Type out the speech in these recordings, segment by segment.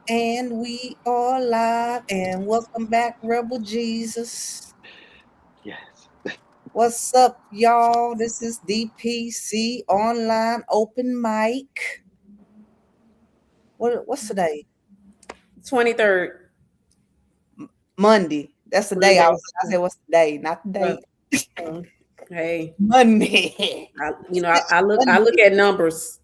And we are live, and welcome back, Rebel Jesus. Yes. What's up, y'all? This is Dpc Online Open Mic. What's today? 23rd, Monday. That's the day. Monday. I said, what's the day? Not the Uh, date. hey, Monday. I look at numbers.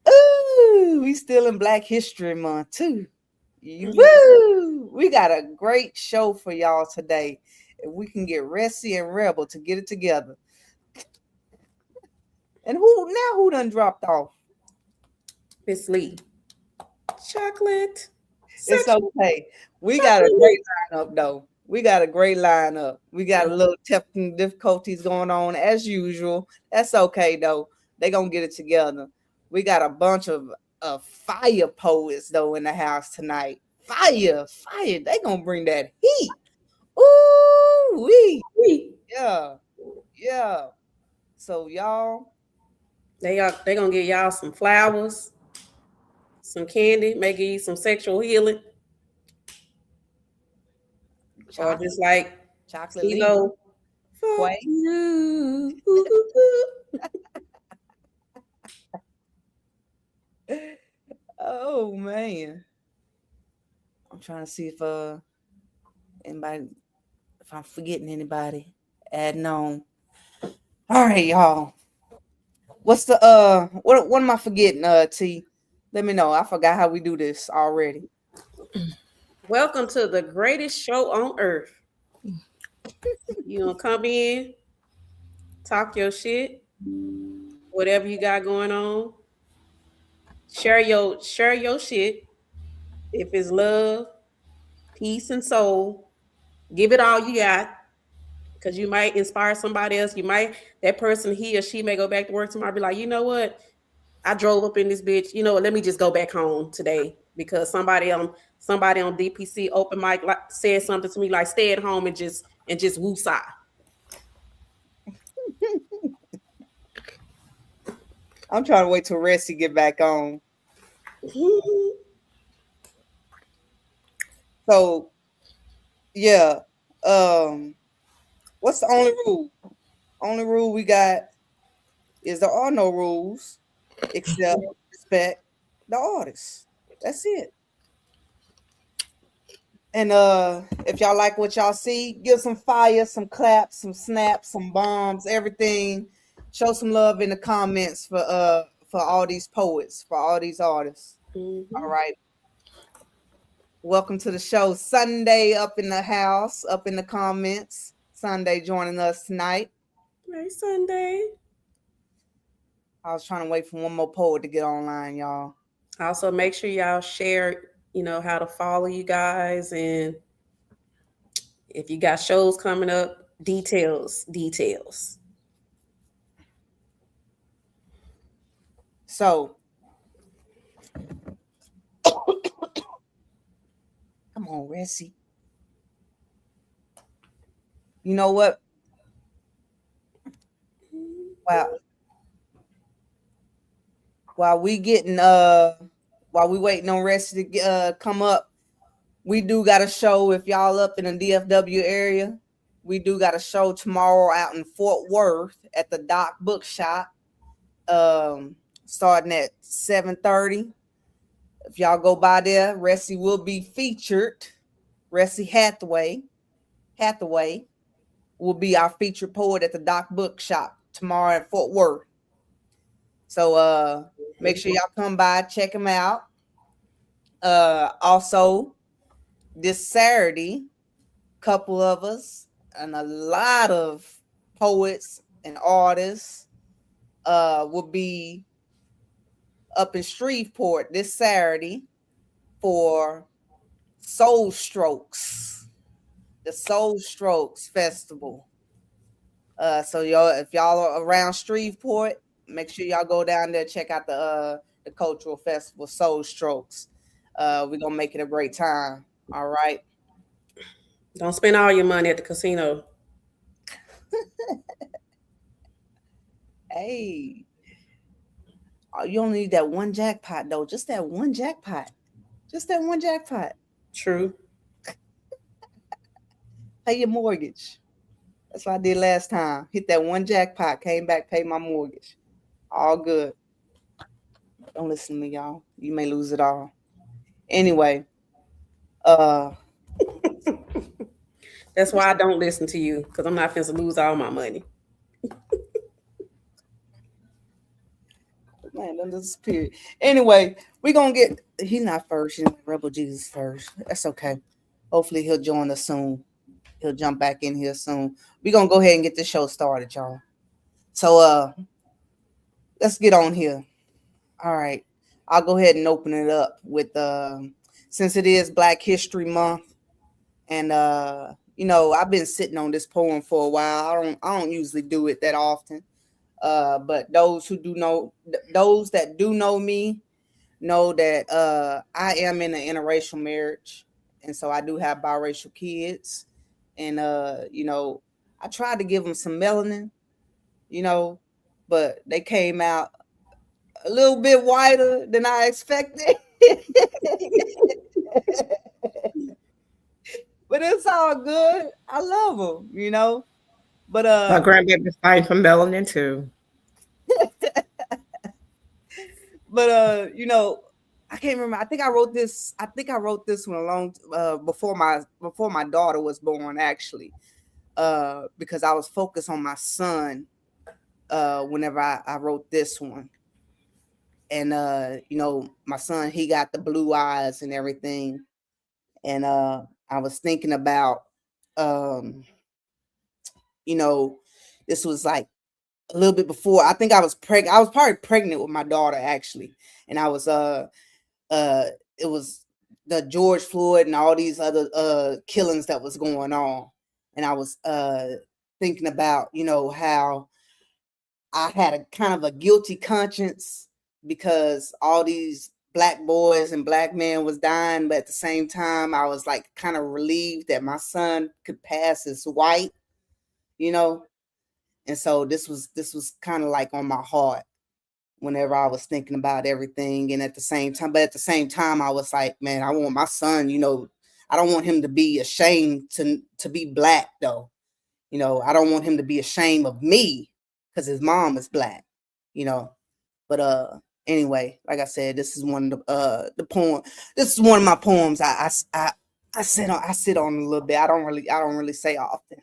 Ooh, we still in Black History Month too. Yes. Woo! We got a great show for y'all today. If we can get Ressie and Rebel to get it together. And who done dropped off? Miss Lee. Chocolate. It's Section. okay. We got a great Chocolate. lineup though. We got a great lineup. We got a little technical difficulties going on as usual. That's okay though. They gonna get it together. We got a bunch of fire poets though in the house tonight. Fire. They gonna bring that heat. Ooh wee. Yeah. Yeah. So y'all, They gonna get y'all some flowers, some candy, maybe you some sexual healing, or just like chocolate leaf, Kilo. Fuck quay. you. Oh man. I'm trying to see anybody if I'm forgetting anybody. Adding on. All right, y'all. What's the what am I forgetting, T? Let me know. I forgot how we do this already. Welcome to the greatest show on earth. You gonna come in, talk your shit, whatever you got going on. Share your shit. If it's love, peace, and soul, give it all you got. Because you might inspire somebody else. You might that person, he or she may go back to work tomorrow, be like, you know what? I drove up in this bitch. You know what? Let me just go back home today because somebody on DPC Open Mic said something to me like, stay at home and just woosah. I'm trying to wait till Resty get back on. So yeah. What's the only rule? Only rule we got is there are no rules except respect the artist. That's it. And if y'all like what y'all see, give some fire, some claps, some snaps, some bombs, everything. Show some love in the comments for all these poets, for all these artists. All right. Welcome to the show. Sunday up in the house, up in the comments. Sunday joining us tonight. Right, Sunday. I was trying to wait for one more poet to get online, y'all. Also, make sure y'all share, how to follow you guys. And if you got shows coming up, details. So, come on, Ressie. You know what? Wow. While we getting while we waiting on Ressie to come up, we do got a show. If y'all up in the DFW area, we do got a show tomorrow out in Fort Worth at the Doc Bookshop. Starting at 7:30. If y'all go by there, Ressie will be featured. Ressie Hathaway will be our featured poet at the Doc Bookshop tomorrow at Fort Worth. So make sure y'all come by, check him out. Also, this Saturday, couple of us and a lot of poets and artists will be up in Shreveport this Saturday for Soul Strokes, the Soul Strokes Festival. So y'all, if y'all are around Shreveport, make sure y'all go down there, check out the cultural festival, Soul Strokes. We're gonna make it a great time. All right. Don't spend all your money at the casino. Hey. You only need that one jackpot though. Just that one jackpot. Just that one jackpot. True. Pay your mortgage. That's what I did last time. Hit that one jackpot. Came back, paid my mortgage. All good. Don't listen to me, y'all. You may lose it all. Anyway, uh, That's why I don't listen to you, because I'm not finna lose all my money. man, don't disappear. Anyway, we gonna get. He's not first. You know, Rebel Jesus first. That's okay. Hopefully he'll join us soon. He'll jump back in here soon. We gonna go ahead and get this show started, y'all. So let's get on here. All right. I'll go ahead and open it up with since it is Black History Month, and I've been sitting on this poem for a while. I don't usually do it that often. But those that do know me know that I am in an interracial marriage, and so I do have biracial kids, and I tried to give them some melanin, you know, but they came out a little bit whiter than I expected. But it's all good. I love them. But My grandbaby's fighting for melanin too. I can't remember. I think I wrote this. I think I wrote this one a long before my daughter was born, actually, because I was focused on my son. Whenever I wrote this one, and my son, he got the blue eyes and everything, and I was thinking about, um, this was like a little bit before. I think I was pregnant. I was probably pregnant with my daughter, actually, and I was uh it was the George Floyd and all these other killings that was going on, and I was thinking about how I had a kind of a guilty conscience because all these black boys and black men was dying, but at the same time I was like kind of relieved that my son could pass as white, you know. And so this was kind of like on my heart whenever I was thinking about everything. And at the same time, I was like, man, I want my son, I don't want him to be ashamed to be black though. I don't want him to be ashamed of me because his mom is black, you know. But anyway, like I said, this is one of the poem. This is one of my poems. I sit on a little bit. I don't really say often,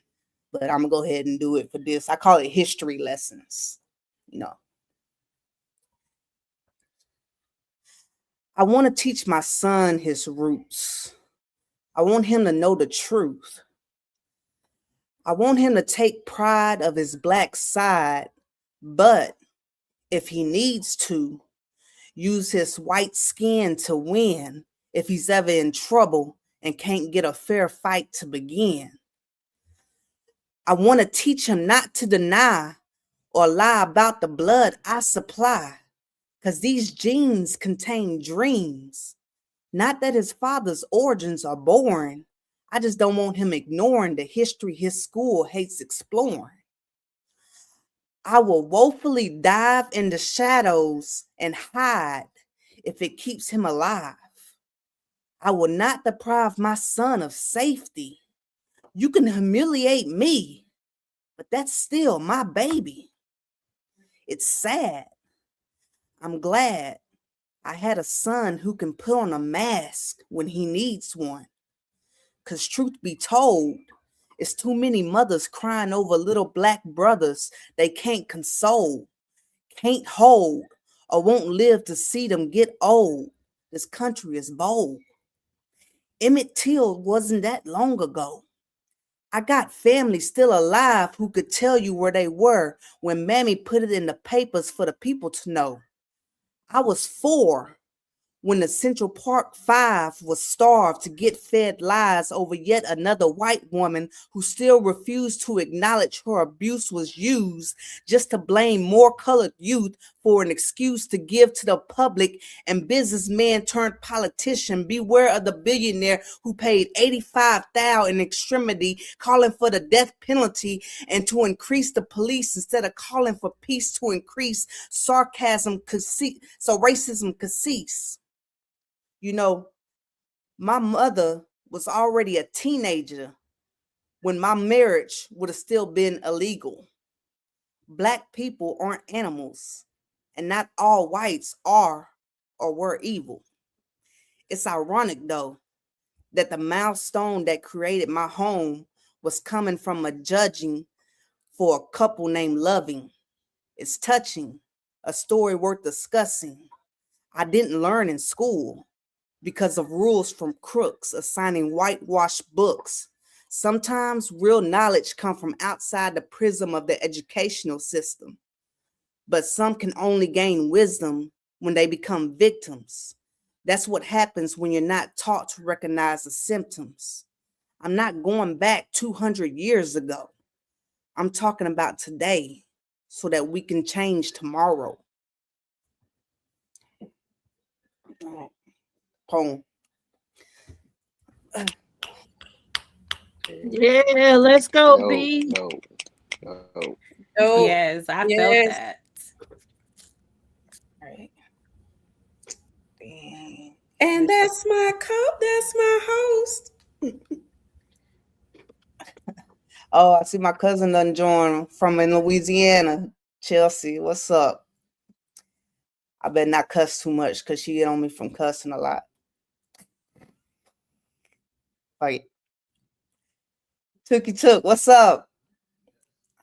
but I'm gonna go ahead and do it for this. I call it history lessons. You know, I want to teach my son his roots. I want him to know the truth. I want him to take pride of his black side, but if he needs to, use his white skin to win if he's ever in trouble and can't get a fair fight to begin. I want to teach him not to deny or lie about the blood I supply, because these genes contain dreams. Not that his father's origins are boring. I just don't want him ignoring the history his school hates exploring. I will woefully dive in the shadows and hide if it keeps him alive. I will not deprive my son of safety. You can humiliate me, but that's still my baby. It's sad. I'm glad I had a son who can put on a mask when he needs one. 'Cause truth be told, it's too many mothers crying over little black brothers they can't console, can't hold, or won't live to see them get old. This country is bold. Emmett Till wasn't that long ago. I got family still alive who could tell you where they were when Mammy put it in the papers for the people to know. I was 4 when the Central Park Five was starved to get fed lies over yet another white woman who still refused to acknowledge her abuse was used just to blame more colored youth for an excuse to give to the public and businessman turned politician. Beware of the billionaire who paid $85,000 in extremity calling for the death penalty and to increase the police instead of calling for peace to increase sarcasm so racism could cease. You know, my mother was already a teenager when my marriage would have still been illegal. Black people aren't animals, and not all whites are or were evil. It's ironic, though, that the milestone that created my home was coming from a judging for a couple named Loving. It's touching, a story worth discussing. I didn't learn in school because of rules from crooks assigning whitewashed books. Sometimes real knowledge comes from outside the prism of the educational system, but some can only gain wisdom when they become victims. That's what happens when you're not taught to recognize the symptoms. I'm not going back 200 years ago. I'm talking about today so that we can change tomorrow. Poem. Yeah, let's go, Yo, B. yo, yo. Dope. Yes, I felt Yes. that. All right. And that's my that's my host. Oh, I see my cousin done joined from in Louisiana. Chelsea, what's up? I better not cuss too much because she get on me from cussing a lot. Like, Tookie Took, what's up?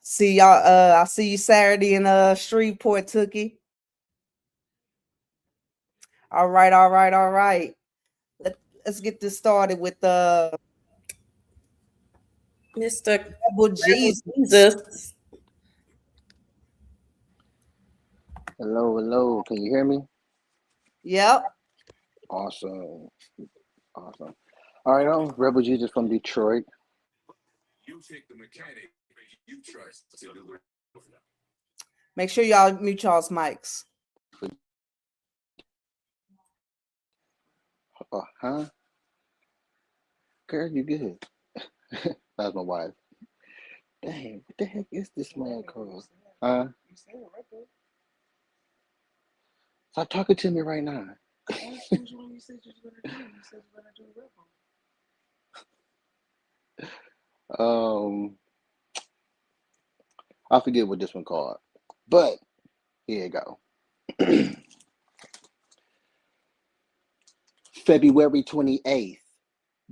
See y'all. I'll see you Saturday in Shreveport, Tookie. All right, all right, all right. Let's get this started with Mr. Rebel Jesus. Jesus. Hello, hello. Can you hear me? Yep. Awesome. Awesome. All right, I'm Rebel Jesus from Detroit. Make sure y'all mute y'all's mics. Huh? Girl, you good? That's my wife. Dang, what the heck is this man called? Huh? Stop talking to me right now. um, I forget what this one called, but here you go. February 28th.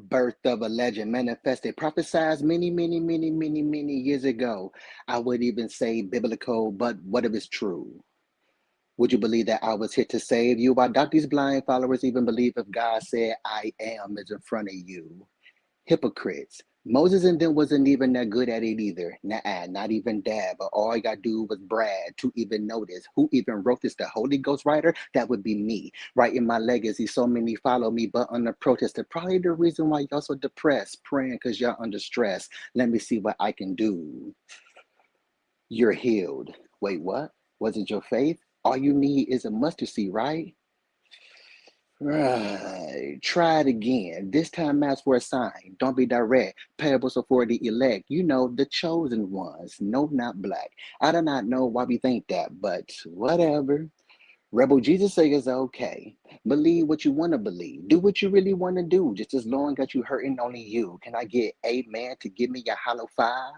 Birth of a legend manifested, prophesied many years ago. I would even say biblical, but what if it's true? Would you believe that I was here to save you? Why don't these blind followers even believe if God said I am is in front of you? Hypocrites. Moses and them wasn't even that good at it either. Nah, not even that. But all you gotta do was brag to even notice. Who even wrote this? The Holy Ghost writer? That would be me. Writing my legacy. So many follow me, but under protest. They're probably the reason why y'all so depressed, praying because y'all under stress. Let me see what I can do. You're healed. Wait, what? Was it your faith? All you need is a mustard seed, right? Right. Try it again. This time ask for a sign. Don't be direct. Parables are for the elect. You know, the chosen ones. No, not black. I do not know why we think that, but whatever. Rebel Jesus says it's okay. Believe what you want to believe. Do what you really want to do. Just as long as you hurting only you. Can I get amen to give me your hollow five?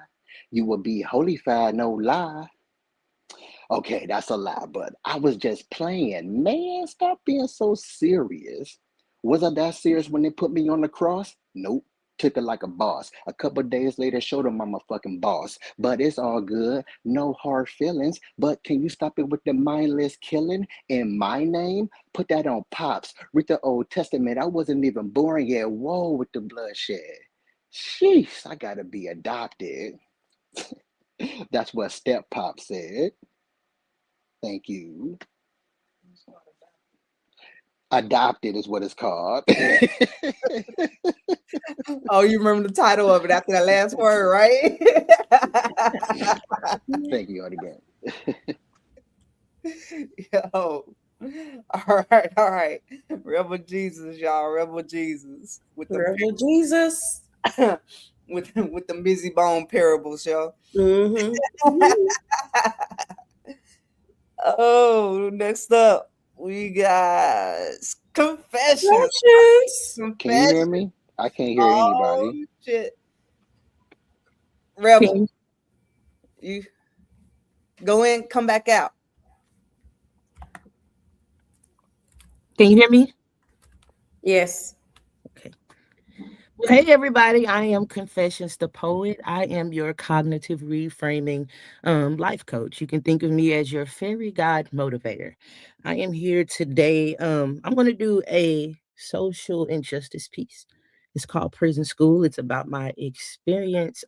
You will be holy five, no lie. Okay, that's a lie, but I was just playing. Man, stop being so serious. Was I that serious when they put me on the cross? Nope. Took it like a boss. A couple days later, showed them I'm a fucking boss. But it's all good. No hard feelings. But can you stop it with the mindless killing in my name? Put that on Pops. Read the Old Testament. I wasn't even born yet. Whoa, with the bloodshed. Sheesh, I gotta be adopted. That's what Step Pop said. Thank you. Adopted is what it's called. Oh, you remember the title of it after that last word, right? Thank you again. Yo. All right, all right. Rebel Jesus, y'all. Rebel Jesus Rebel Jesus. with the busy bone parables, y'all. Mm-hmm. Oh, next up we got confessions. Precious. Can you hear Confession. me? I can't hear Oh anybody. shit. Rebel, Can, you go in, come back out. can you hear me? Yes. Okay. Hey, everybody. I am Confessions the Poet. I am your cognitive reframing life coach. You can think of me as your fairy god motivator. I am here today. I'm going to do a social injustice piece. It's called Prison School. It's about my experience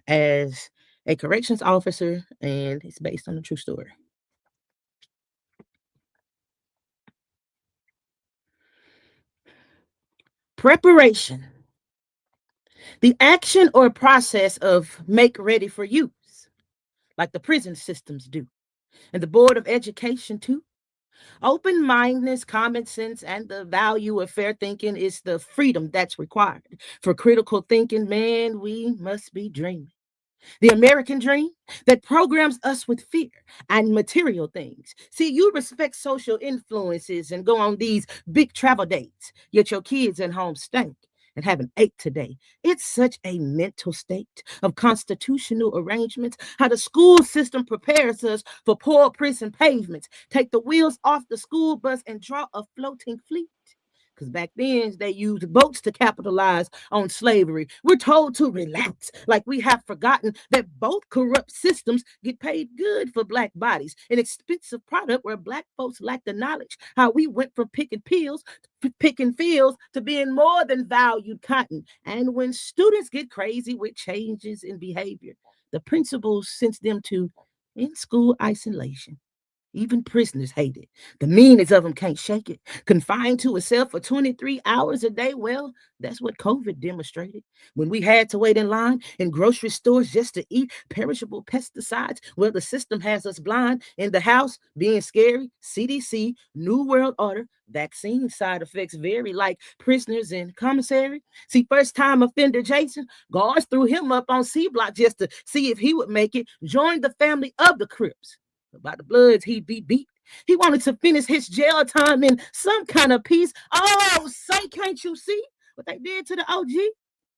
as a corrections officer, and it's based on a true story. Preparation, the action or process of make ready for use, like the prison systems do, and the Board of Education too. Open mindedness, common sense, and the value of fair thinking is the freedom that's required. For critical thinking, man, we must be dreaming. The American dream that programs us with fear and material things. See, you respect social influences and go on these big travel dates, yet your kids at home stink and haven't ate today. It's such a mental state of constitutional arrangements, how the school system prepares us for poor prison pavements. Take the wheels off the school bus and draw a floating fleet. Because back then they used boats to capitalize on slavery. We're told to relax, like we have forgotten that both corrupt systems get paid good for black bodies, an expensive product where black folks lack the knowledge. How we went from picking fields to being more than valued cotton. And when students get crazy with changes in behavior, the principals sends them to in school isolation. Even prisoners hate it. The meanest of them can't shake it. Confined to a cell for 23 hours a day, well, that's what COVID demonstrated. When we had to wait in line in grocery stores just to eat perishable pesticides, well, the system has us blind. In the house, being scary, CDC, New World Order, vaccine side effects vary like prisoners in commissary. See, first time offender Jason, guards threw him up on C Block just to see if he would make it, join the family of the Crips. By the Bloods, he'd be beat. He wanted to finish his jail time in some kind of peace. Oh, say, can't you see what they did to the OG?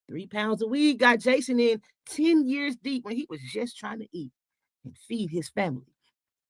3 pounds of weed got Jason in 10 years deep when he was just trying to eat and feed his family.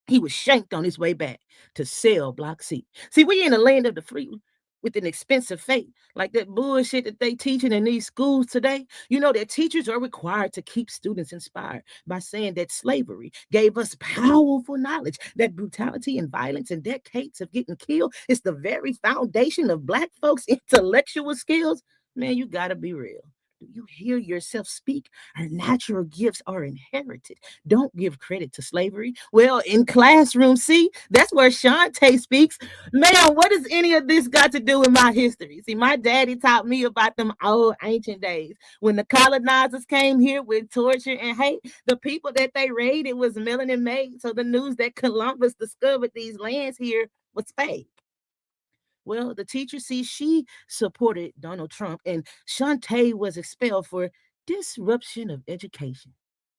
He was shanked on his way back to cell block C. See, we in the land of the free with an expensive fate, like that bullshit that they teaching in these schools today. You know that teachers are required to keep students inspired by saying that slavery gave us powerful knowledge, that brutality and violence and decades of getting killed is the very foundation of black folks' intellectual skills. Man, you gotta be real. Do you hear yourself speak? Our natural gifts are inherited. Don't give credit to slavery. Well, in classroom, see, that's where Shantae speaks. Man, what does any of this got to do with my history? See, my daddy taught me about them old ancient days when the colonizers came here with torture and hate. The people that they raided was melanin made, so the news that Columbus discovered these lands here was fake. Well, the teacher, see, she supported Donald Trump, and Shantae was expelled for disruption of education.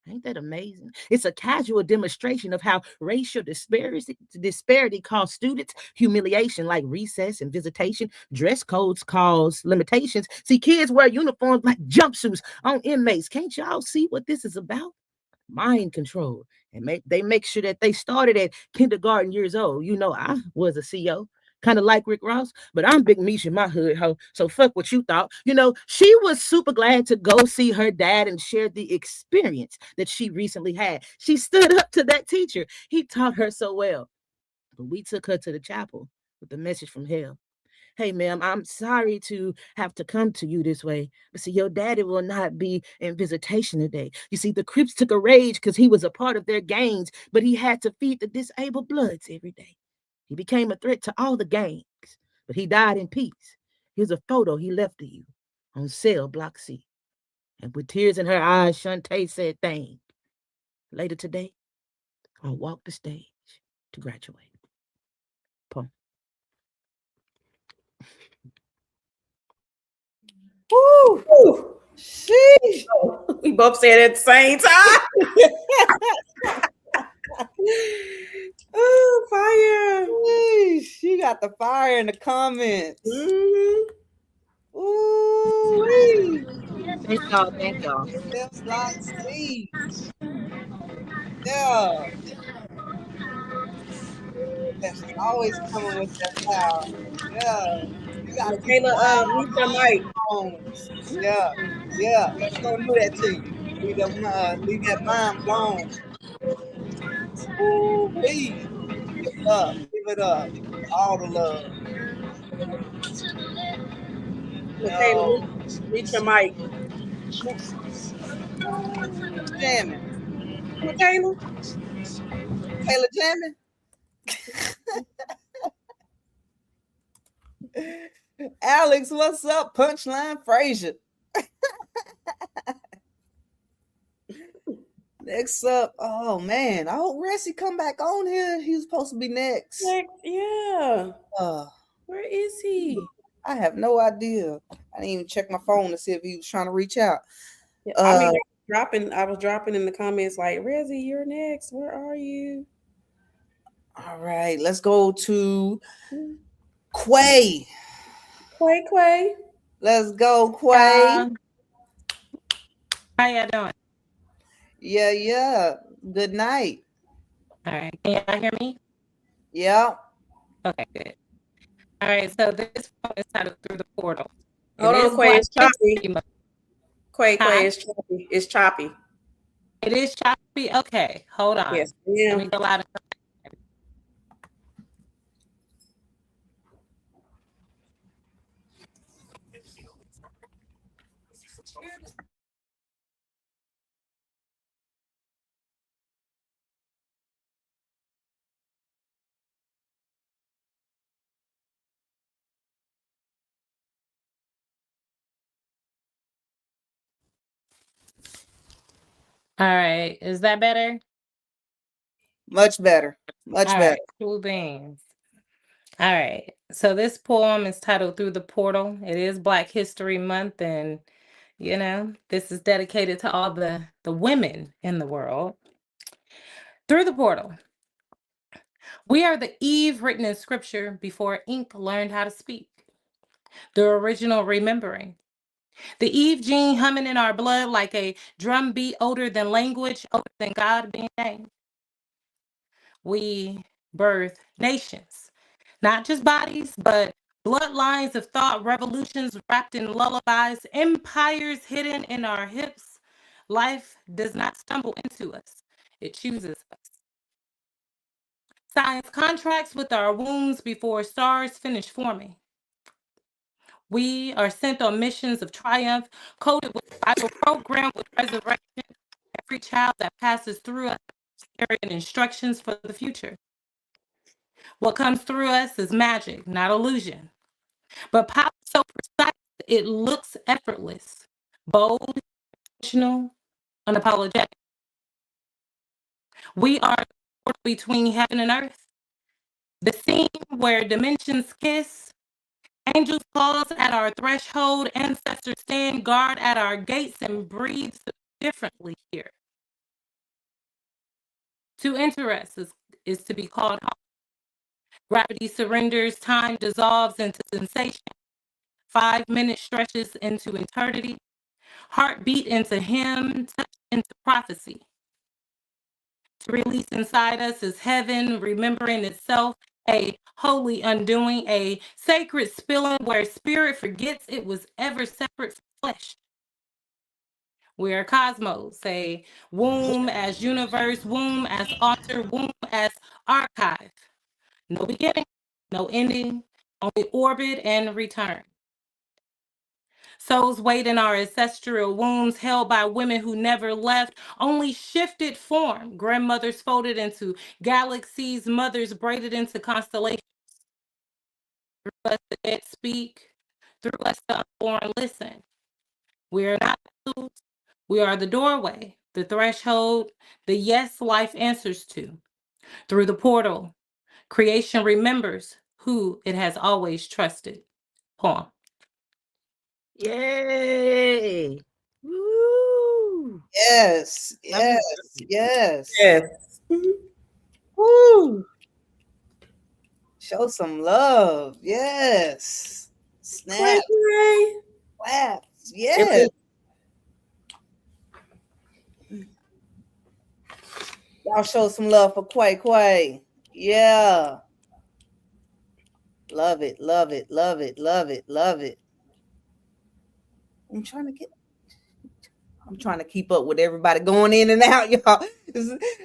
Ain't that amazing? It's a casual demonstration of how racial disparity causes students humiliation, like recess and visitation. Dress codes cause limitations. See, kids wear uniforms like jumpsuits on inmates. Can't y'all see what this is about? Mind control. And they make sure that they started at kindergarten years old. You know, I was a CO, kind of like Rick Ross, but I'm Big Meech in my hood, ho. So fuck what you thought. You know, she was super glad to go see her dad and share the experience that she recently had. She stood up to that teacher. He taught her so well. But we took her to the chapel with a message from hell. Hey, ma'am, I'm sorry to have to come to you this way. But see, your daddy will not be in visitation today. You see, the Crips took a rage because he was a part of their gangs, but he had to feed the disabled bloods every day. He became a threat to all the gangs. but he died in peace. Here's a photo he left of you on cell block C. And with tears in her eyes, Shantae said, "Thing. Later today, I'll walk the stage to graduate." Poem. Woo! Woo. Sheesh. We both said it at the same time. Oh, fire. Sheesh. You got the fire in the comments. Mm-hmm. Ooh, Thank y'all. Thank y'all. cell block C. Yeah. That's always coming with that power. Yeah. You gotta keep Michaela, mute your mic. bones. Yeah. Yeah. She gonna do that to you. Leave that mind blown. Ooh, wee. Give it up. Give it up. All the love. Michaela, Yo. mute your mic. Ooh, jamming. Michaela. Kayla jamming. Alex, what's up? Punchline Frazier. Next up, oh man, I hope Ressie come back on here. He was supposed to be next. Yeah. Uh, Where is he? I have no idea. I didn't even check my phone to see if he was trying to reach out. Yeah, I mean, I was dropping in the comments like, Rezzy, you're next. Where are you? All right, let's go to Quay. Quay. Let's go, Quay. How y'all doing? Yeah. Good night. All right. Can y'all hear me? Yeah. Okay, good. All right. So this one is titled Through the Portal. Hold on, Quay. Black It's choppy. History Month. Quay, Huh? it's choppy. It's choppy. It is choppy. Okay, hold on. Yes, Let ma'am. me go out. All right. Is that better? Much better. Much All better. right. Cool beans. All right. So this poem is titled Through the Portal. It is Black History Month, and this is dedicated to all the women in the world. Through the portal. We are the Eve written in scripture before ink learned how to speak. The original remembering. The Eve gene humming in our blood like a drum beat older than language, older than God being named. We birth nations, not just bodies, but bloodlines of thought, revolutions wrapped in lullabies, empires hidden in our hips. Life does not stumble into us, it chooses us. Science contracts with our wombs before stars finish forming. We are sent on missions of triumph, coded with Bible, programmed with resurrection. Every child that passes through us carrying instructions for the future. What comes through us is magic, not illusion. But power so precise, it looks effortless, bold, emotional, unapologetic. We are the portal between heaven and earth, the scene where dimensions kiss. Angels pause at our threshold, ancestors stand guard at our gates and breathe differently here. To enter us is to be called home. Gravity surrenders, time dissolves into sensation. 5 minute stretches into eternity. Heartbeat into hymn, touch into prophecy. To release inside us is heaven, remembering itself, a holy undoing, a sacred spilling where spirit forgets it was ever separate from flesh. We are cosmos, a womb as universe, womb as altar, womb as archive. No beginning, no ending, only orbit and return. Souls wait in our ancestral wombs, held by women who never left, only shifted form. Grandmothers folded into galaxies, mothers braided into constellations. us the dead speak, through us the unborn listen. We are not the clues. We are the doorway, the threshold, the yes life answers to. Through the portal, creation remembers who it has always trusted. Poem. Yay. Woo. Yes, That was yes, yes. yes. Woo. Show some love. Yes. Quay Snap. Quay. Claps. If Yes. it- Y'all show some love for Quay Quay. Yeah. Love it. Love it. Love it. Love it. Love it. I'm trying to get I'm trying to keep up with everybody going in and out, y'all.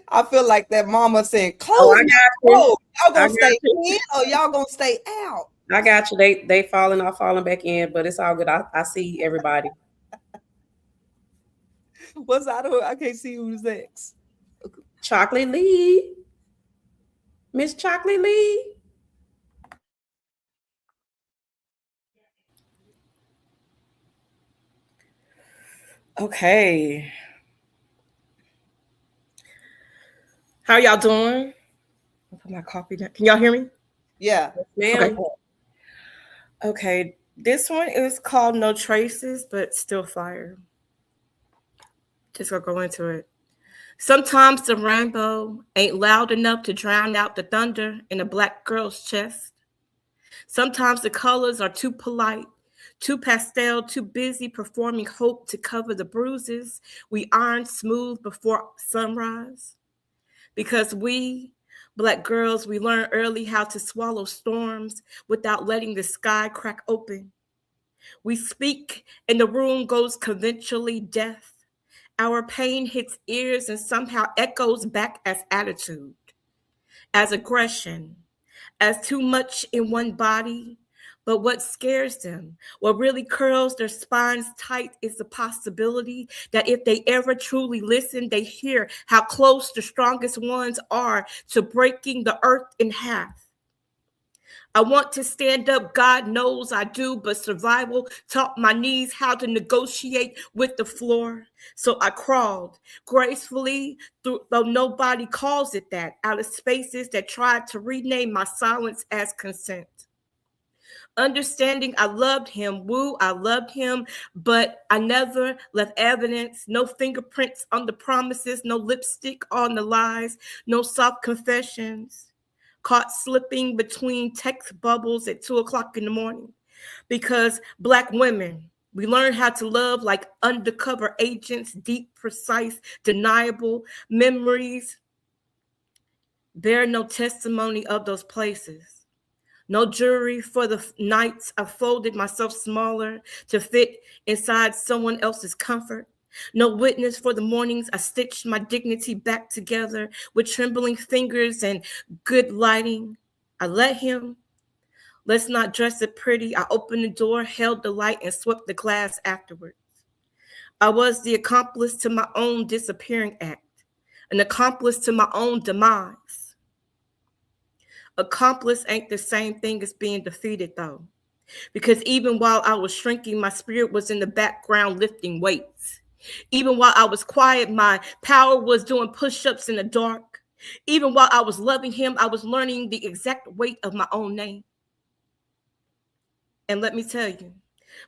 I feel like that mama saying, Oh, close I my got you. door. Y'all I gonna got stay you. in or y'all gonna stay out? I got you. They falling off, falling back in, but it's all good. I see everybody. What's out of I can't see who's next. Chocolate Lee. Miss Chocolate Lee. Okay. How y'all doing? I'll put my coffee down. Can y'all hear me? Yeah. Ma'am. Okay. Okay. This one is called No Traces, but still fire. Just gonna go into it. Sometimes the rainbow ain't loud enough to drown out the thunder in a black girl's chest. Sometimes the colors are too polite, too pastel, too busy performing hope to cover the bruises we iron smooth before sunrise. Because we, black girls, we learn early how to swallow storms without letting the sky crack open. We speak and the room goes conventionally deaf. Our pain hits ears and somehow echoes back as attitude, as aggression, as too much in one body. But what scares them, what really curls their spines tight, is the possibility that if they ever truly listen, they hear how close the strongest ones are to breaking the earth in half. I want to stand up, God knows I do, but survival taught my knees how to negotiate with the floor. So I crawled gracefully through, though nobody calls it that, out of spaces that tried to rename my silence as consent. Understanding I loved him, woo, I loved him, but I never left evidence, no fingerprints on the promises, no lipstick on the lies, no soft confessions. Caught slipping between text bubbles at 2 o'clock in the morning. Because Black women, we learn how to love like undercover agents, deep, precise, deniable memories bear no testimony of those places. No jury for the nights I folded myself smaller to fit inside someone else's comfort. No witness for the mornings I stitched my dignity back together with trembling fingers and good lighting. I let him. Let's not dress it pretty. I opened the door, held the light, and swept the glass afterwards. I was the accomplice to my own disappearing act, an accomplice to my own demise. Accomplice ain't the same thing as being defeated, though. Because even while I was shrinking, my spirit was in the background lifting weights. Even while I was quiet, my power was doing push-ups in the dark. Even while I was loving him, I was learning the exact weight of my own name. And let me tell you,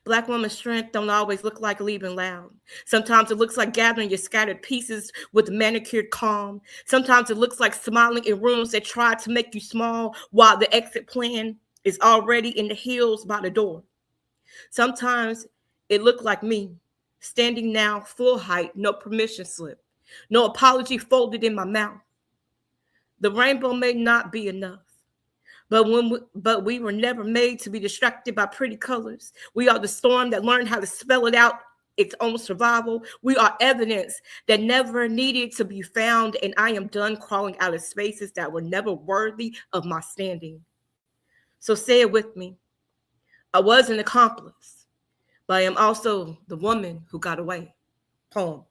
Black woman's strength don't always look like leaving loud. Sometimes it looks like gathering your scattered pieces with manicured calm. Sometimes it looks like smiling in rooms that try to make you small while the exit plan is already in the hills by the door. Sometimes it looked like me, standing now full height, no permission slip, no apology folded in my mouth. The rainbow may not be enough. But we were never made to be distracted by pretty colors. We are the storm that learned how to spell it out its own survival. We are evidence that never needed to be found, and I am done crawling out of spaces that were never worthy of my standing. So say it with me. I was an accomplice, but I am also the woman who got away. Poem.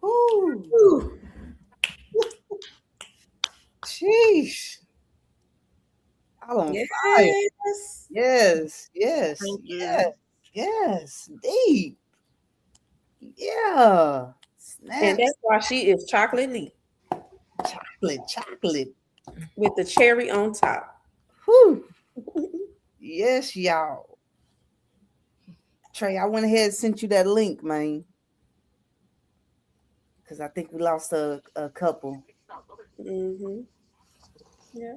Ooh. Ooh. Jeez. Y'all on fire. Yes. Yes, yes, Thank yes, you. yes. Deep. Yeah. And Snaps. that's why she is chocolate leaf Chocolate, chocolate. with the cherry on top. Whew. Yes, y'all. Trey, I went ahead and sent you that link, man. Because I think we lost a couple. Hmm. Yeah.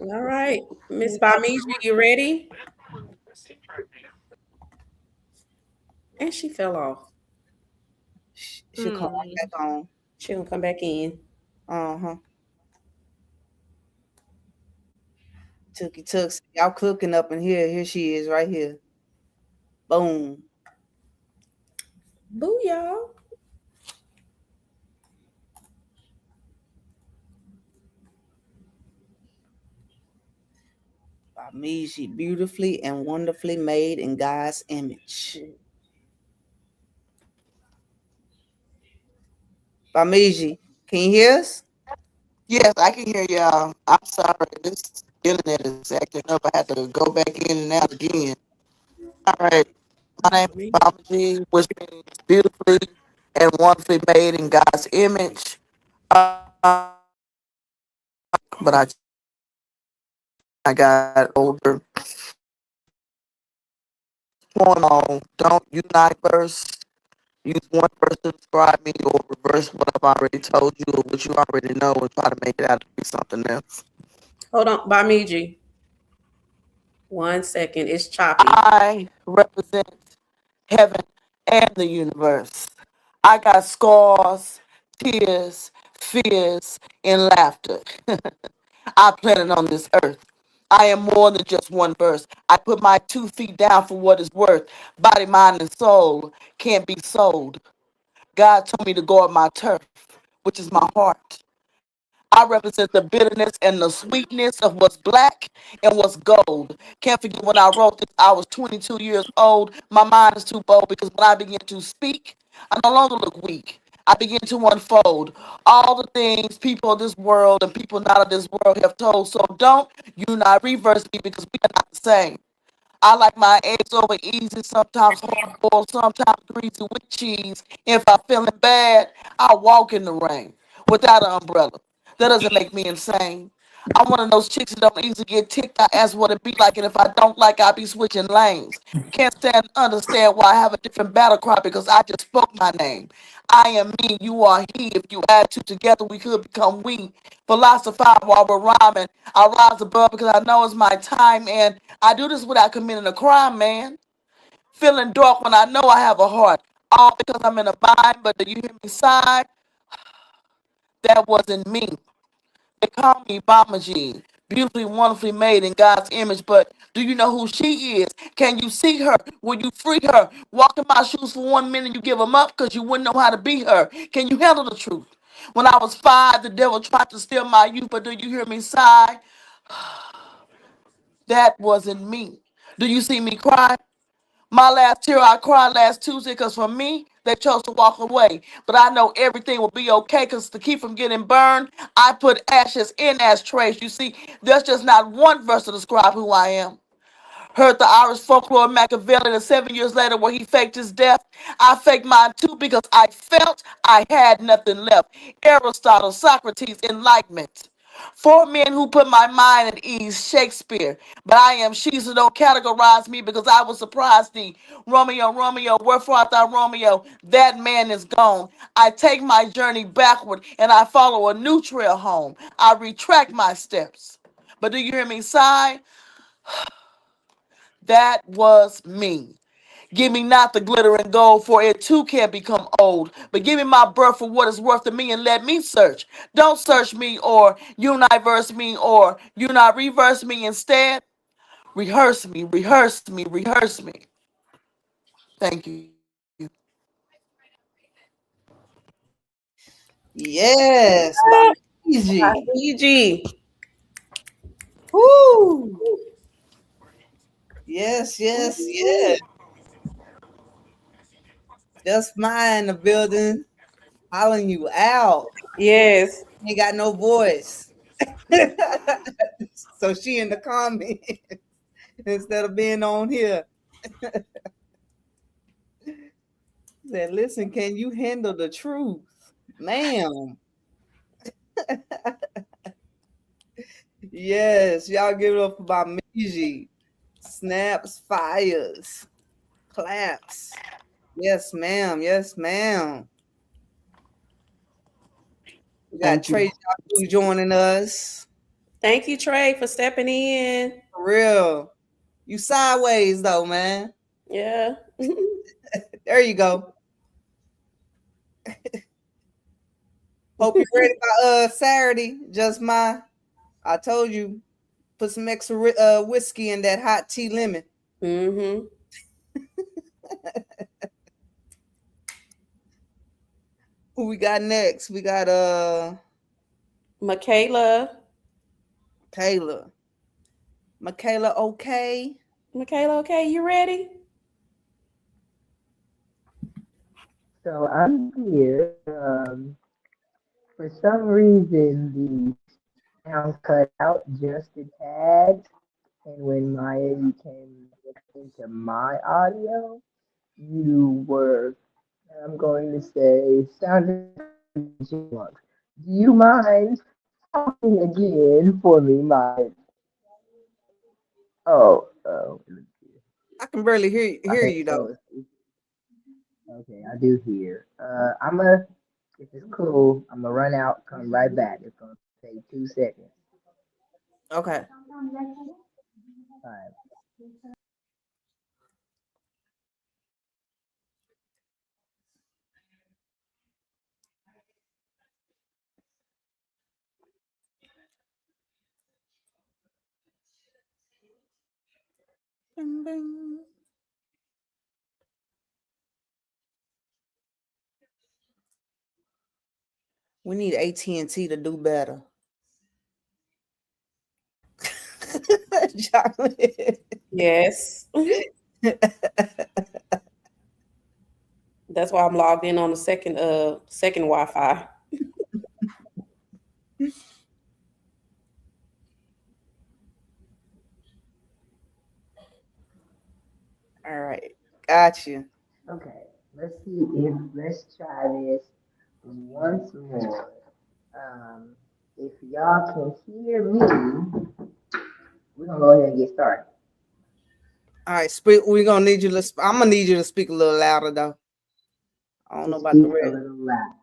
All right. Miss Bamidri, you ready? And she fell off. She'll come right Hmm. back on. She gonna come back in. Uh-huh. Tookie Tooks. Y'all cooking up in here. Here she is right here. Boom. Boo, y'all. By me, she beautifully and wonderfully made in God's image. Bamiji, can you hear us? Yes, I can hear y'all. I'm sorry, this internet is acting up. I had to go back in and out again. All right, my name is Bamidri. Baba G, which means beautifully and wonderfully made in God's image. But I got older. Going on, don't unite verse. Use one verse to describe me or reverse what I've already told you or what you already know and try to make it out to be something else. Hold on, Bamidri. 1 second. It's choppy. I represent heaven and the universe. I got scars, tears, fears, and laughter. I planted on this earth. I am more than just one verse. I put my 2 feet down for what it's worth. Body, mind, and soul can't be sold. God told me to guard my turf, which is my heart. I represent the bitterness and the sweetness of what's black and what's gold. Can't forget when I wrote this, I was 22 years old. My mind is too bold because when I begin to speak, I no longer look weak. I begin to unfold all the things people of this world and people not of this world have told. So don't you not reverse me because we are not the same. I like my eggs over easy, sometimes hard boiled, sometimes greasy with cheese. If I'm feeling bad, I walk in the rain without an umbrella. That doesn't make me insane. I'm one of those chicks that don't easily get ticked. I ask what it be like, and if I don't like, I'll be switching lanes. Can't understand why I have a different battle cry because I just spoke my name. I am me, you are he. If you add two together, we could become we. Philosophize while we're rhyming. I rise above because I know it's my time, and I do this without committing a crime, man. Feeling dark when I know I have a heart. All because I'm in a bind, but do you hear me sigh? That wasn't me. They call me Mama G, beautifully, wonderfully made in God's image. But do you know who she is? Can you see her? Will you free her? Walk in my shoes for 1 minute, you give them up because you wouldn't know how to be her. Can you handle the truth? When I was 5, the devil tried to steal my youth, but do you hear me sigh? That wasn't me. Do you see me cry? My last tear I cried last Tuesday because for me, they chose to walk away. But I know everything will be okay because to keep from getting burned, I put ashes in ashtrays. You see, there's just not one verse to describe who I am. Heard the Irish folklore of Machiavelli and 7 years later where he faked his death. I faked mine too because I felt I had nothing left. Aristotle, Socrates, enlightenment. Four men who put my mind at ease, Shakespeare. But I am she, so don't categorize me because I will surprise thee. Romeo, Romeo, wherefore art thou Romeo? That man is gone. I take my journey backward and I follow a new trail home. I retract my steps. But do you hear me sigh? That was me. Give me not the glitter and gold, for it too can become old. But give me my birth for what is worth to me and let me search. Don't search me or universe me or you not reverse me instead. Rehearse me, rehearse me, rehearse me. Thank you. Yes, Bamiji. Bamidri. Woo. Yes, yes, yes. Just mine the building. Hollering you out. Yes. Ain't got no voice. So she in the comments instead of being on here. Said, listen, can you handle the truth? Ma'am. Yes, y'all give it up about Miji. Snaps, fires, claps. Yes, ma'am. Yes, ma'am. We got Thank you. Trey joining us. Thank you, Trey, for stepping in. For real. You sideways though, man. Yeah. There you go. Hope you're ready by Saturday. Just my I told you, put some extra whiskey in that hot tea lemon. Mm-hmm. Who we got next? We got Michaela. Kayla. Michaela, okay. Michaela, okay, you ready? So I'm here. For some reason, the sound cut out just a tad, and when Maya you came into my audio, you were, I'm going to say, sounded like a chipmunk. Do you mind talking again for me, Maya? Let me see. I can barely hear Okay, you though. so okay, I do hear. If it's cool, I'm gonna run out, come right back. It's gonna take 2 seconds. Okay. All right. Bing, bing. We need AT&T to do better. Charlie. Yes. That's why I'm logged in on the second Wi-Fi. All right. Got you. Okay, let's try this once more. Um, if y'all can hear me, we're gonna go ahead and get started. All right. Speak. We're gonna need you to. I'm gonna need you to speak a little louder though. I don't To know about the speak a rest. little loud.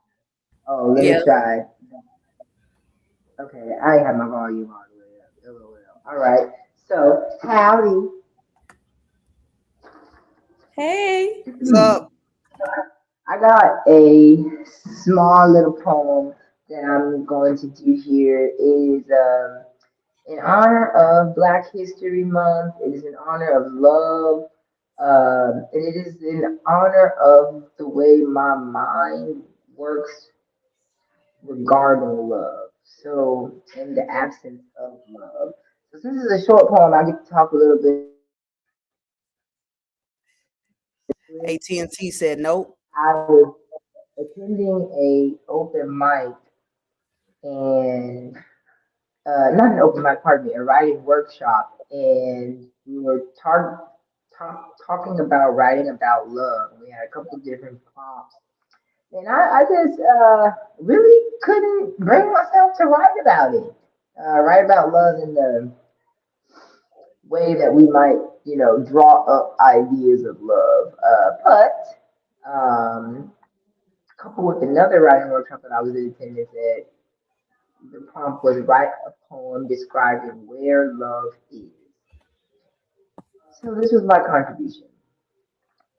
Oh, let me Yeah. try. Okay, I have my volume all the way up. LOL. All right. So, howdy. Hey. What's up? I got a small little poem that I'm going to do here. It is in honor of Black History Month. It is in honor of love. And it is in honor of the way my mind works regarding love. So, in the absence of love. So, since this is a short poem, I get to talk a little bit about it. AT&T said nope. I was attending a open mic and not an open mic, pardon me, a writing workshop, and we were talking about writing about love. We had a couple different prompts, and I just really couldn't bring myself to write about it. Write about love in the way that we might, draw up ideas of love. But coupled with another writing workshop that I was in attendance at, the prompt was write a poem describing where love is. So this was my contribution.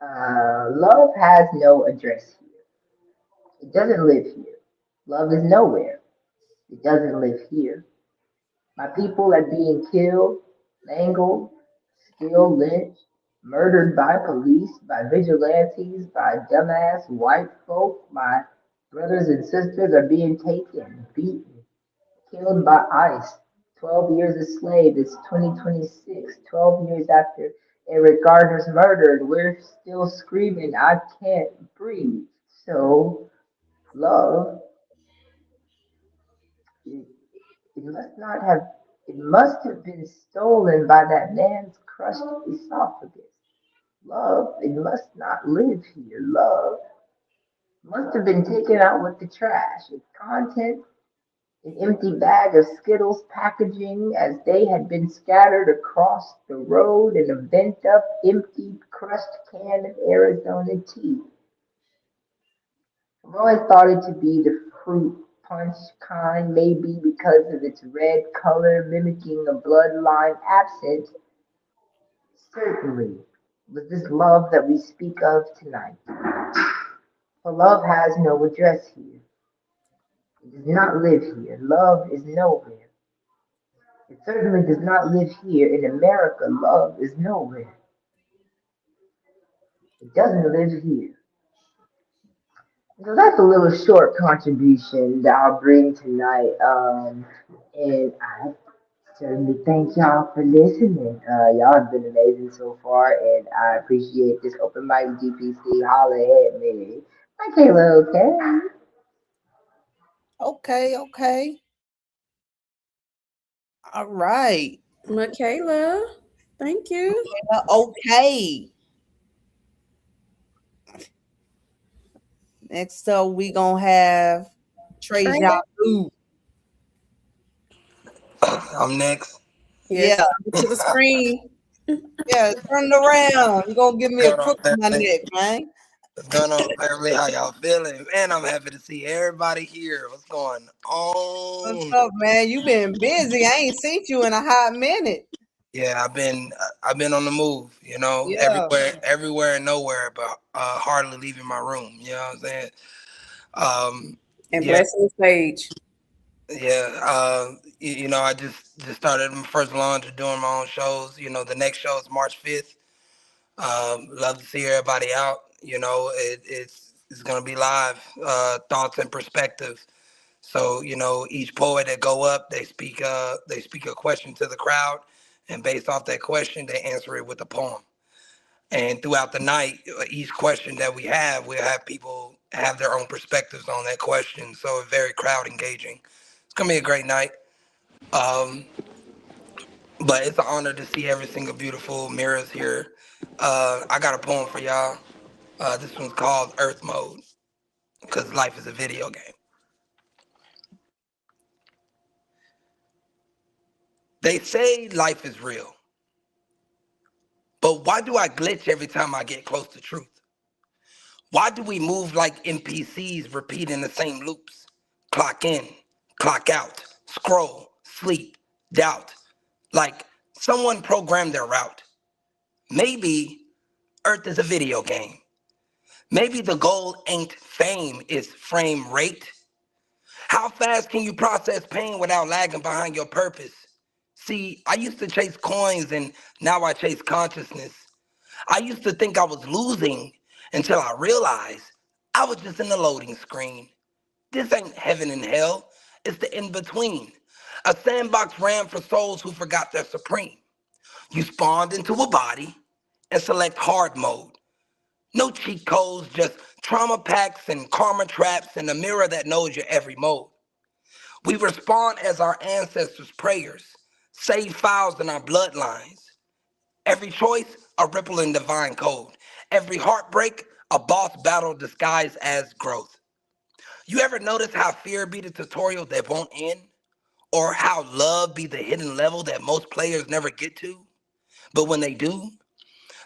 Love has no address here. It doesn't live here. Love is nowhere. It doesn't live here. My people are being killed, mangled, still lynched, murdered by police, by vigilantes, by dumbass white folk. My brothers and sisters are being taken, beaten, killed by ICE. 12 years a slave. It's 2026. 12 years after Eric Gardner's murder, and we're still screaming, I can't breathe. So, love, it must not have. It must have been stolen by that man's crushed esophagus. Love, it must not live here. Love must have been taken out with the trash. Its contents, an empty bag of Skittles packaging as they had been scattered across the road, and a bent up, empty, crushed can of Arizona tea. I've always thought it to be the fruit punch kind, maybe because of its red color mimicking a bloodline absent. Certainly was this love that we speak of tonight. For love has no address here. It does not live here. Love is nowhere. It certainly does not live here. In America, love is nowhere. It doesn't live here. So that's a little short contribution that I'll bring tonight. And I certainly thank y'all for listening. Y'all have been amazing so far, and I appreciate this open mic DPC. Holla at me. Hi, Kayla, okay? Okay, okay. All right. Michaela, thank you. Okay. Next up, we gonna have Trey Trey. Blue. I'm next. Yes, Yeah, to the screen. yeah. Turn it around. You gonna give me What's a going on, crook in my family? neck, man. What's going on, family? How y'all feeling? Man, I'm happy to see everybody here. What's going What's on? up, man? You been busy. I ain't seen you in a hot minute. Yeah, I've been on the move. Yeah. Everywhere and nowhere, but hardly leaving my room. You know what I'm saying? Um, And yeah, blessing the stage. yeah. I just started my first launch of doing my own shows. The next show is March 5th. Love to see everybody out. It's gonna be live, thoughts and perspectives. So each poet that go up, they speak a question to the crowd, and based off that question, they answer it with a poem. And throughout the night, each question that we'll have people have their own perspectives on that question. So it's very crowd engaging. It's gonna be a great night. Um, but it's an honor to see every single beautiful mirrors here. I got a poem for y'all. This one's called Earth Mode because life is a video game. They say life is real, but why do I glitch every time I get close to truth? Why do we move like NPCs repeating the same loops? Clock in, clock out, scroll, sleep, doubt. Like someone programmed their route. Maybe Earth is a video game. Maybe the goal ain't fame, it's frame rate. How fast can you process pain without lagging behind your purpose? See, I used to chase coins and now I chase consciousness. I used to think I was losing until I realized I was just in the loading screen. This ain't heaven and hell, it's the in between. A sandbox ran for souls who forgot their supreme. You spawned into a body and select hard mode. No cheat codes, just trauma packs and karma traps and a mirror that knows your every mode. We respond as our ancestors' prayers, save files in our bloodlines. Every choice, a ripple in divine code. Every heartbreak, a boss battle disguised as growth. You ever notice how fear be the tutorial that won't end? Or how love be the hidden level that most players never get to? But when they do,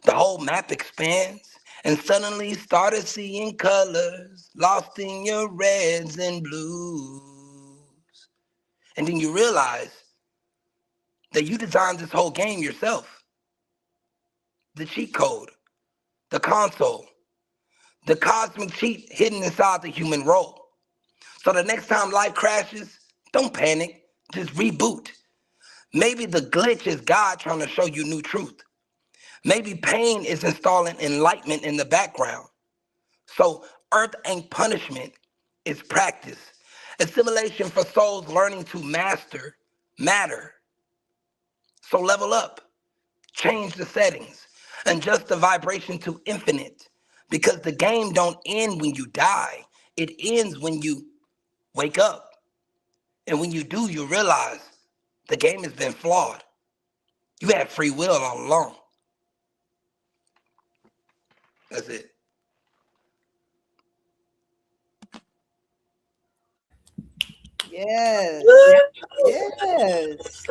the whole map expands and suddenly started seeing colors, lost in your reds and blues. And then you realize that you designed this whole game yourself. The cheat code, the console, the cosmic cheat hidden inside the human role. So the next time life crashes, don't panic, just reboot. Maybe the glitch is God trying to show you new truth. Maybe pain is installing enlightenment in the background. So earth ain't punishment, it's practice. Assimilation for souls learning to master matter. So level up, change the settings, adjust the vibration to infinite. Because the game don't end when you die. It ends when you wake up. And when you do, you realize The game has been flawed. You had free will all along. That's it. Yes. Yes.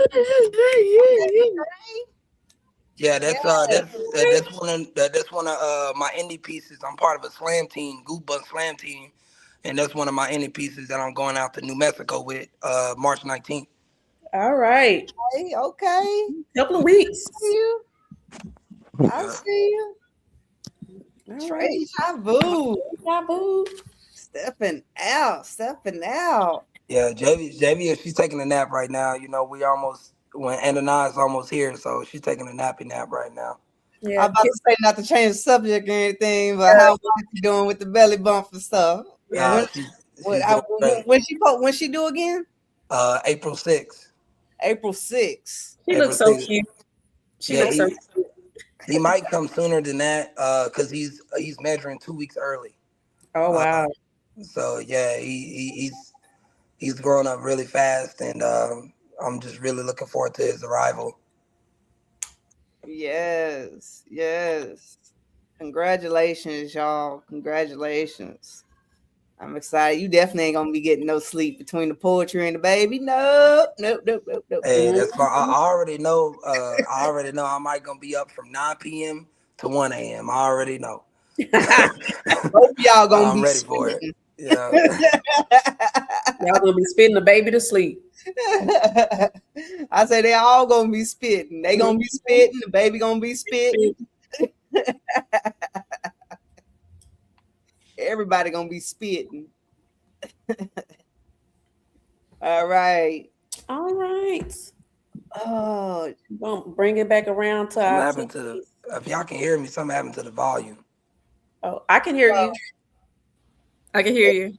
Yeah, Yes. that's one of my indie pieces. I'm part of a slam team, Goosebumps slam team, and that's one of my indie pieces that I'm going out to New Mexico with March 19th. All right. Okay. Okay. Couple of weeks. See you. I Yeah, see you. All right. Deja vu. Taboo. Stepping out. Stepping out. yeah. JV, she's taking a nap right now. You know, we almost when Anani's almost here, so she's taking a nappy nap right now. I'm Yeah. about to say not to change the subject or anything, but how is she doing with the belly bump and stuff? Yeah. She's doing great. When she do again? April 6th. April 6th. She April looks so 6th. cute. She Yeah, looks so cute. he might come sooner than that because he's measuring 2 weeks early. Oh Uh, wow. so yeah, he's growing up really fast, and I'm just really looking forward to his arrival. Yes, yes. Congratulations, y'all. Congratulations. I'm excited. You definitely ain't gonna be getting no sleep between the poetry and the baby. Nope, nope, nope, nope, nope, Hey, nope. that's fine. I already know. I already know I might gonna be up from 9 p.m. to 1 a.m. I already know. Both of y'all gonna I'm be ready for it. spitting. Yeah. Y'all gonna be spitting the baby to sleep. I say they all gonna be spitting. They gonna be spitting. The baby gonna be spitting. Everybody gonna be spitting. All right. All right. Oh, Gonna bring it back around to Something our happened two. to the. If y'all can hear me, something happened to the volume. Oh, I can hear you. I can hear you.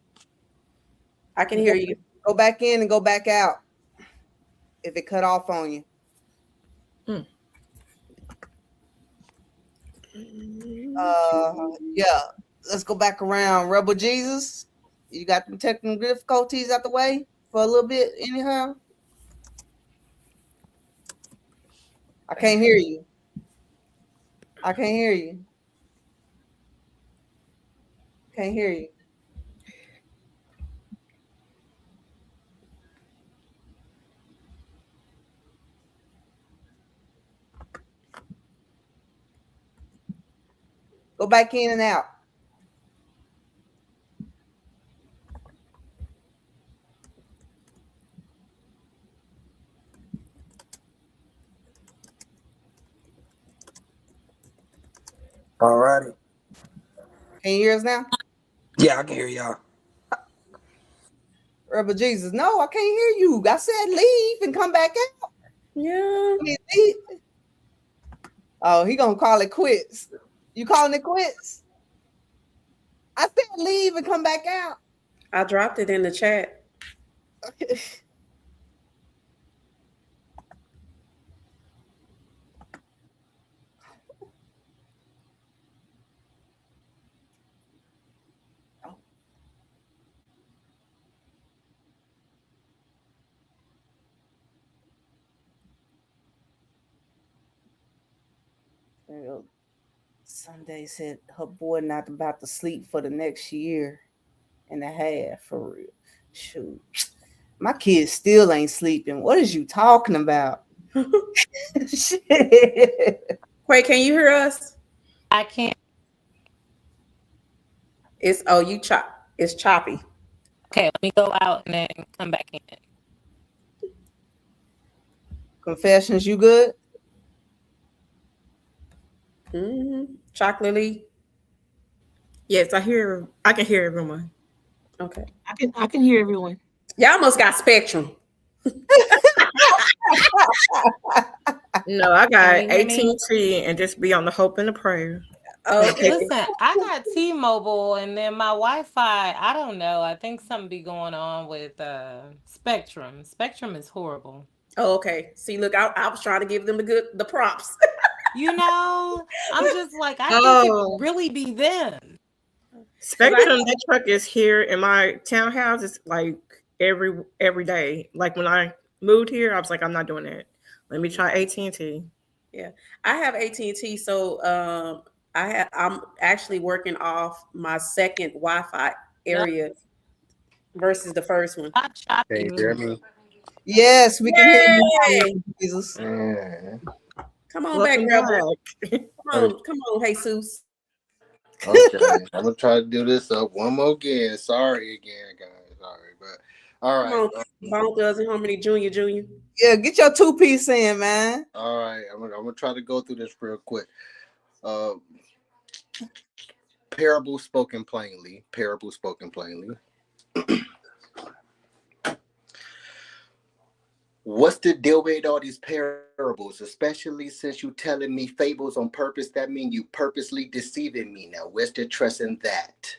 I can hear you. go back in and go back out if it cut off on you. Yeah. Let's go back around. Rebel Jesus, you got the technical difficulties out the way for a little bit, anyhow. I can't hear you. I can't hear you. Can't hear you. Go back in and out. Alrighty. Can you hear us now? Yeah, I can hear y'all. Rebel Jesus, no, I can't hear you. I said leave and come back out. Yeah. Leave. Oh, he gonna call it quits. You calling it quits? I said leave and come back out. I dropped it in the chat. Sunday said her boy not about to sleep for the next year and a half for real. Shoot. My kids still ain't sleeping. What is you talking about? Shit. Wait, can you hear us? I can't. It's you chop. It's choppy. Okay, let me go out and then come back in. Confessions, you good? Chocolatey. Yes, I can hear everyone. Okay. I can hear everyone. Y'all must got Spectrum. No, I got Can you hear me? AT&T and just be on the hope and the prayer. Okay. Listen, I got T-Mobile and then my Wi-Fi, I don't know. I think something be going on with Spectrum. Spectrum is horrible. Oh, okay. See, look, I was trying to give them the props. You know, I'm just like, I think it Oh, really be them. Spectrum network is here in my townhouse. It's like every day. Like when I moved here, I was like, I'm not doing that. Let me try AT&T. Yeah, I have AT&T, so I'm actually working off my second Wi-Fi Yep. area versus the first one. Not Can choppy. you hear me? Yes, we can hear you now, Yay! Lord Jesus. Yeah. Come on back, Welcome Rebel. back. Come on, Jesus. Okay, I'm gonna try to do this up one more again. Sorry again, guys. Sorry, but all Come right, on, Bone Cousin Harmony Junior. Yeah, get your two-piece in, man. all right. I'm gonna try to go through this real quick. Uh, parable spoken plainly. Parable spoken plainly. What's the deal with all these parables? Especially since you telling me fables on purpose. That mean you purposely deceiving me. Now, where's the trust in that?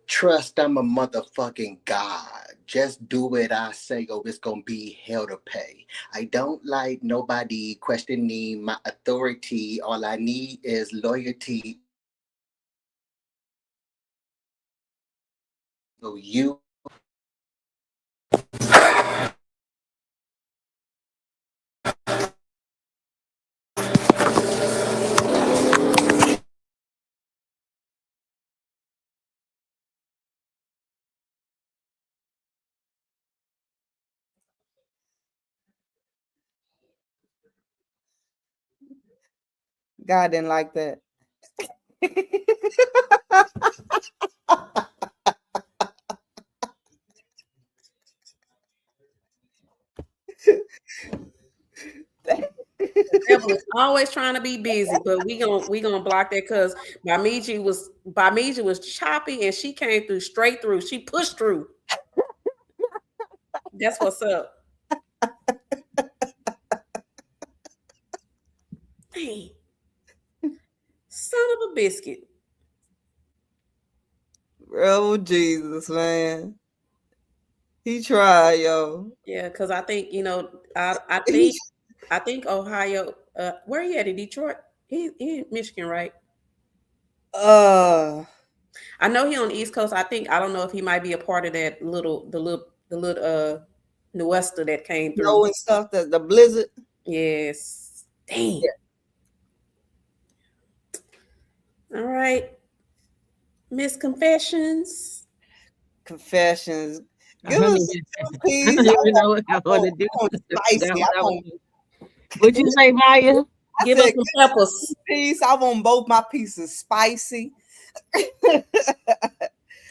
Trust I'm a motherfucking God. Just do what I say or it's gonna be hell to pay. I don't like nobody questioning my authority. All I need is loyalty. So you God didn't like that. Rebel is always trying to be busy, but we gonna block that because Bamiji was choppy and she came through straight through. She pushed through. That's what's up. Dang, son of a biscuit. Oh Jesus, man. He tried, yo. Yeah, because I think I He, think Ohio. Where he at in Detroit? He in Michigan, right? uh I know he on the East Coast. I don't know if he might be a part of that little Nuesta that came through. snow and stuff, the blizzard. Yes. Dang. Yeah. All right, Miss Confessions. Confessions. I Give don't us even, a I piece. don't even know what I want to do. I want That spicy. what I want to do. What'd you say, Maya? I Give us said some peppers. piece. I want both my pieces spicy.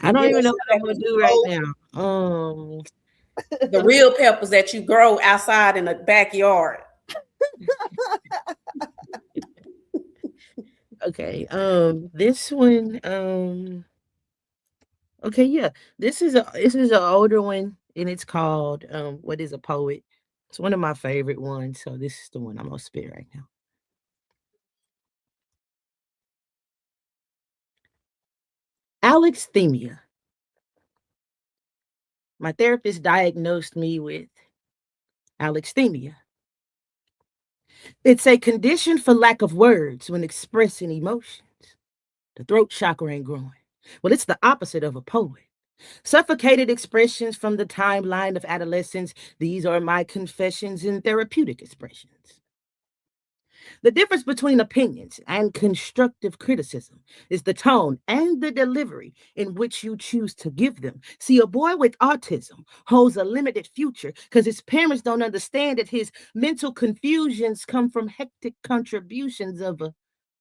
I don't Give even us know some what I that want can to do right now. The real peppers that you grow outside in the backyard. Okay. This one. Okay. Yeah. This is an older one, and it's called What is a Poet? It's one of my favorite ones. So this is the one I'm gonna spit right now. Alexithymia. My therapist diagnosed me with alexithymia. It's a condition for lack of words when expressing emotions. The throat chakra ain't growing. Well, it's the opposite of a poet. Suffocated expressions from the timeline of adolescence. These are my confessions in therapeutic expressions. The difference between opinions and constructive criticism is the tone and the delivery in which you choose to give them. See, a boy with autism holds a limited future because his parents don't understand that his mental confusions come from hectic contributions of a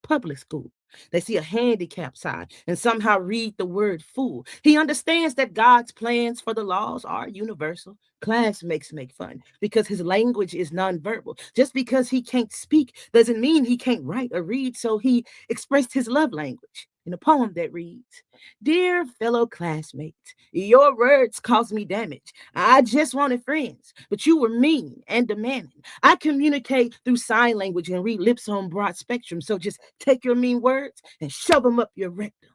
public school. They see a handicap sign and somehow read the word fool. He understands that God's plans for the laws are universal. Classmates make fun because his language is nonverbal. Just because he can't speak doesn't mean he can't write or read, so he expressed his love language in a poem that reads, Dear fellow classmates, your words caused me damage. I just wanted friends, but you were mean and demanding. I communicate through sign language and read lips on broad spectrum, so just take your mean words and shove them up your rectum.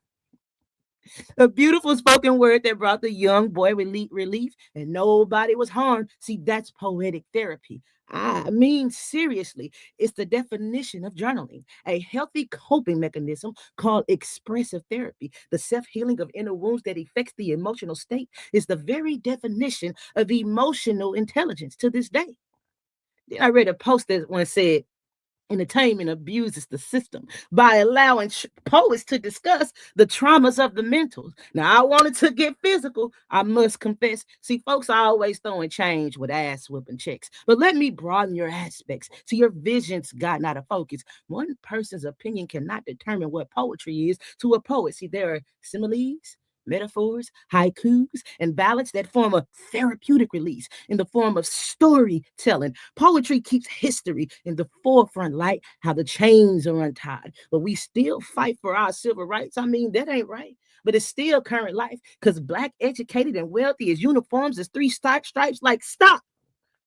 A beautiful spoken word that brought the young boy relief and nobody was harmed. See, that's poetic therapy. I mean, seriously, it's the definition of journaling, a healthy coping mechanism called expressive therapy. The self healing of inner wounds that affects the emotional state is the very definition of emotional intelligence to this day. Then I read a post that one said, entertainment abuses the system by allowing poets to discuss the traumas of the mentals. Now, I wanted to get physical, I must confess. See, folks are always throwing change with ass whooping checks. But let me broaden your aspects. See, your vision's gotten out of focus. One person's opinion cannot determine what poetry is to a poet. See, there are similes, metaphors, haikus, and ballads that form a therapeutic release in the form of storytelling. Poetry keeps history in the forefront, like how the chains are untied, but we still fight for our civil rights. I mean, that ain't right. But it's still current life because black, educated, and wealthy as uniforms as three stripes, like stop,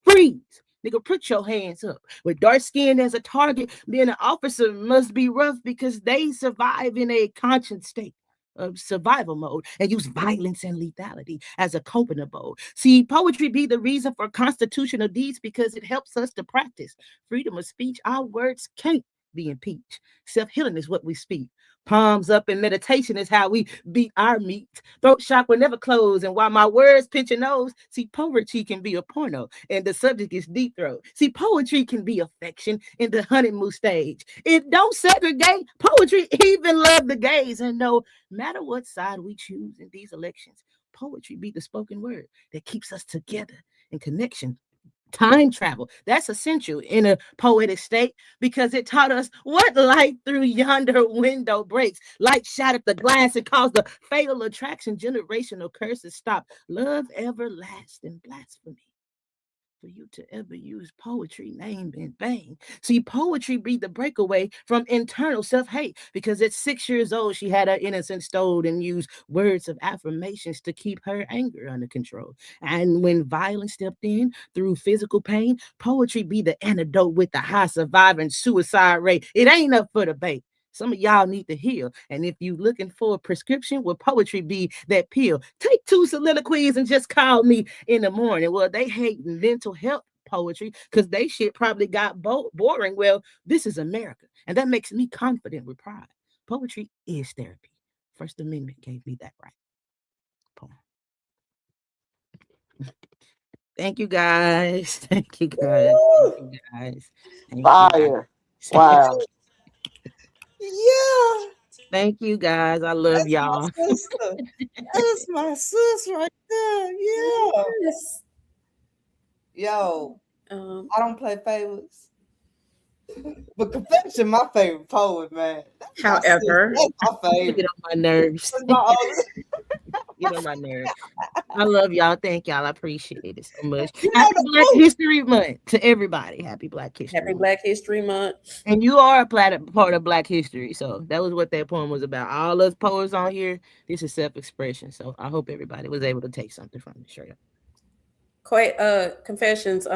freeze. Nigga, put your hands up. With dark skin as a target, being an officer must be rough because they survive in a conscious state of survival mode and use violence and lethality as a coping abode. See, poetry be the reason for constitutional deeds because it helps us to practice freedom of speech. Our words can't be impeached. Self-healing is what we speak. Palms up and meditation is how we beat our meat. Throat chakra never close. And while my words pinch your nose, see, poetry can be a porno and the subject is deep throat. See, poetry can be affection in the honeymoon stage. It don't segregate. Poetry even love the gays. And no matter what side we choose in these elections, poetry be the spoken word that keeps us together in connection. Time travel, that's essential in a poetic state because it taught us what light through yonder window breaks. Light shattered the glass and caused the fatal attraction. Generational curses stop. Love everlasting blasphemy for you to ever use poetry name in vain. See, poetry be the breakaway from internal self-hate because at 6 years old, she had her innocence stolen and used words of affirmations to keep her anger under control. And when violence stepped in through physical pain, poetry be the antidote with the high surviving suicide rate. It ain't up for debate. Some of y'all need to heal. And if you looking for a prescription, will poetry be that pill? Take two soliloquies and just call me in the morning. Well, they hate mental health poetry because they shit probably got boring. Well, this is America. And that makes me confident with pride. Poetry is therapy. First Amendment gave me that right. Poem. Thank you guys. Thank you guys. Thank Woo! you guys. Thank you Fire. guys. Wow. Yeah, Thank you guys. I love that's my y'all. sister. That's my sis right there. Yeah. Yes. Yo, Um, I don't play favorites, but Confession, my favorite poet, man. That's my sis. however, That's my Get favorite. on my nerves. That's my oldest. Get on my nerves. I love y'all. Thank y'all. I appreciate it so much. You know Happy the Black truth. History Month to everybody. Happy Black History happy Month. Black History Month. And you are a part of Black history. So that was what that poem was about. All us poets on here, this is self-expression. So I hope everybody was able to take something from it. Straight up. Quay, confessions.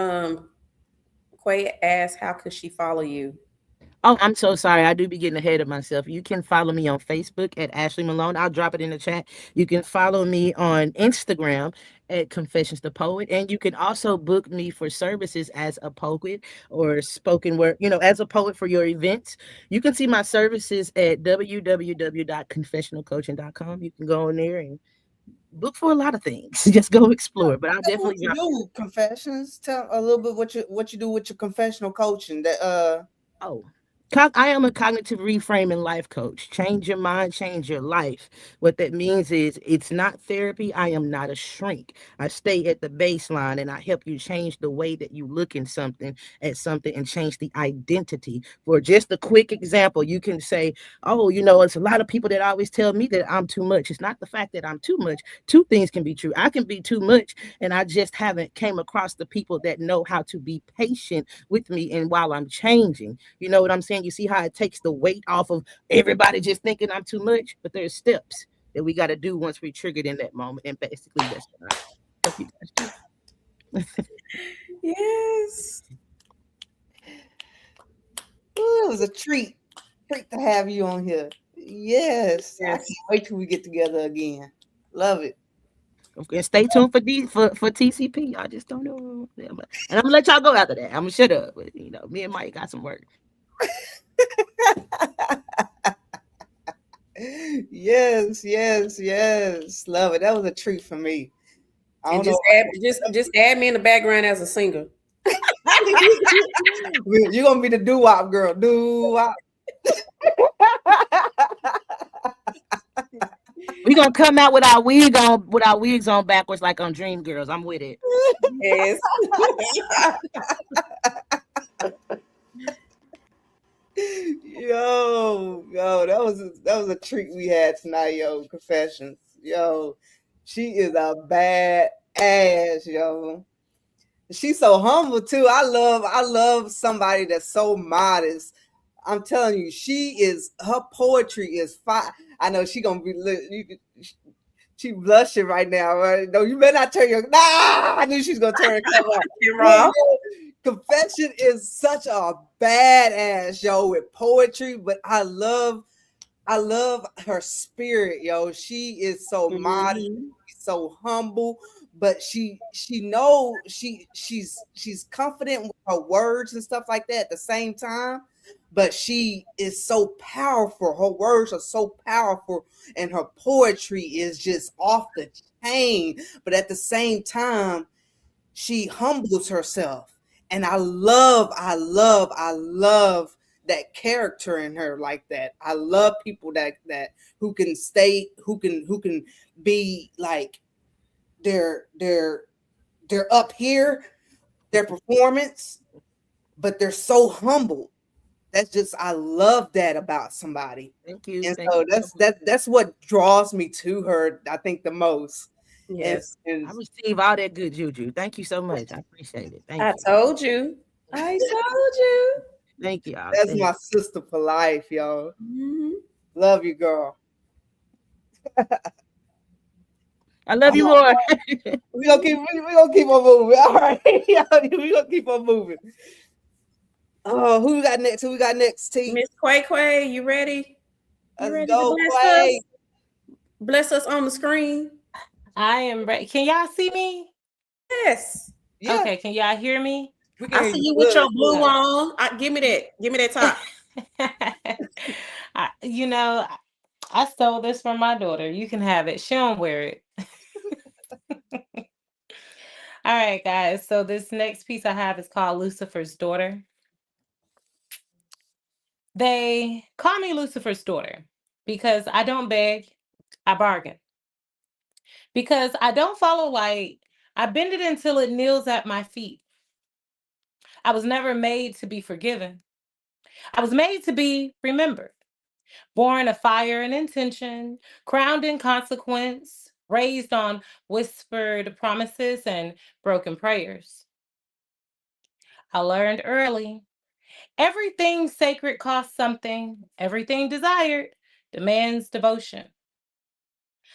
Quay asked, "How could she follow you?" Oh, I'm so sorry. I do be getting ahead of myself. You can follow me on Facebook at Ashley Malone. I'll drop it in the chat. You can follow me on Instagram at Confessions the Poet. And you can also book me for services as a poet or spoken word, as a poet for your events. You can see my services at www.confessionalcoaching.com. You can go in there and look for a lot of things. Just go explore. But I'll Tell me what definitely you drop. do. Confessions. Tell a little bit what you do with your confessional coaching. That Oh, I am a cognitive reframing life coach. Change your mind, change your life. What that means is it's not therapy. I am not a shrink. I stay at the baseline and I help you change the way that you look in something at something and change the identity. For just a quick example, you can say, oh, it's a lot of people that always tell me that I'm too much. It's not the fact that I'm too much. Two things can be true. I can be too much and I just haven't came across the people that know how to be patient with me and while I'm changing. You know what I'm saying? You see how it takes the weight off of everybody just thinking I'm too much, but there's steps that we got to do once we triggered in that moment. And basically, that's what I help you guys do. Yes. ooh, it was a treat to have you on here. Yes, I can't Yes. wait till we get together again. Love it. Okay, stay tuned for for TCP. I just don't know. Yeah, and I'm gonna let y'all go after that. I'm gonna shut up. But, me and Mike got some work. Yes, yes, yes. Love it. That was a treat for me. I And don't know. just add me in the background as a singer. You're gonna be the doo wop girl. Doo wop. We gonna come out with our wigs on backwards like on Dream Girls. I'm with it. Yes. Yo, that was a treat we had tonight, yo. Confessions, yo. She is a bad ass, yo. She's so humble too. I love somebody that's so modest. I'm telling you, her poetry is fire. I know she gonna be she blushing right now, right? No, you better not turn your I knew she's gonna turn her camera off. But, Rob. yo, Confession is such a badass, yo, with poetry, but I love her spirit, yo. She is so modest, Mhm. so humble, but she's confident with her words and stuff like that at the same time. But she is so powerful. Her words are so powerful, and her poetry is just off the chain. But at the same time, she humbles herself. And I love that character in her like that. I love people that who can be like they're they're up here, their performance, but they're so humble. That's just I love that about somebody. Thank you. And Thank so you so much. that's what draws me to her, I think, the most. And, Yes. and I receive all that good juju. Thank you so much. I appreciate it. I Thank you. told you. I told you. Thank you all. that's Thank my sister for life, yo. Mhm. Love you, girl. I love I'm you not, more. we gonna keep on moving. All right, we gonna keep on moving. Oh, who we got next? Who we got next? T. Miss Quay Quay, you ready? You Let's ready to go, bless Quay. us? Bless us on the screen. I am ready. Can y'all see me? Yes. Yeah, Okay, can y'all hear me? we can I hear see you you with good. your blue Uh, on. Give me that. Give me that top. I, you know, I stole this from my daughter. You can have it. She don't wear it. All right, guys. So this next piece I have is called Lucifer's Daughter. They call me Lucifer's daughter because I don't beg, I bargain. Because I don't follow light, I bend it until it kneels at my feet. I was never made to be forgiven. I was made to be remembered. Born of fire and intention, crowned in consequence, raised on whispered promises and broken prayers. I learned early everything sacred costs something, everything desired demands devotion.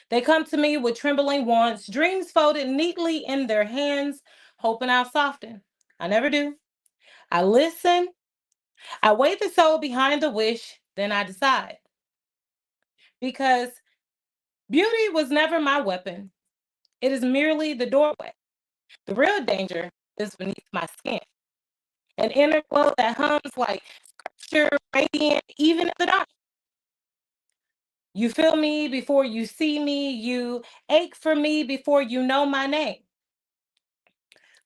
They come to me with trembling wants, dreams folded neatly in their hands, hoping I'll soften. I never do. I listen, I weigh the soul behind the wish, then I decide. Because beauty was never my weapon, it is merely the doorway. The real danger is beneath my skin. An inner glow that hums like scripture, radiant, even in the dark. You feel me before you see me. You ache for me before you know my name.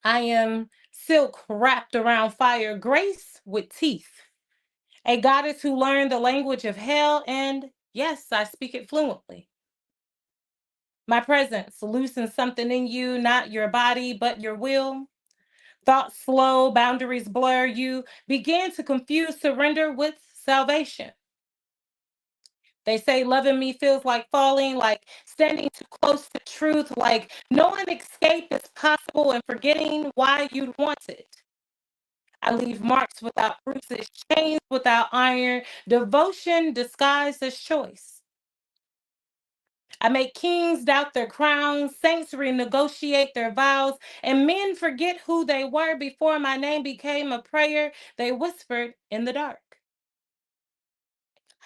I am silk wrapped around fire, grace with teeth. A goddess who learned the language of hell, and yes, I speak it fluently. My presence loosens something in you, not your body, but your will. Thoughts slow, boundaries blur. You begin to confuse surrender with salvation. They say loving me feels like falling, like standing too close to truth, like knowing escape is possible and forgetting why you'd want it. I leave marks without bruises, chains without iron, devotion disguised as choice. I make kings doubt their crowns, saints renegotiate their vows, and men forget who they were before my name became a prayer they whispered in the dark.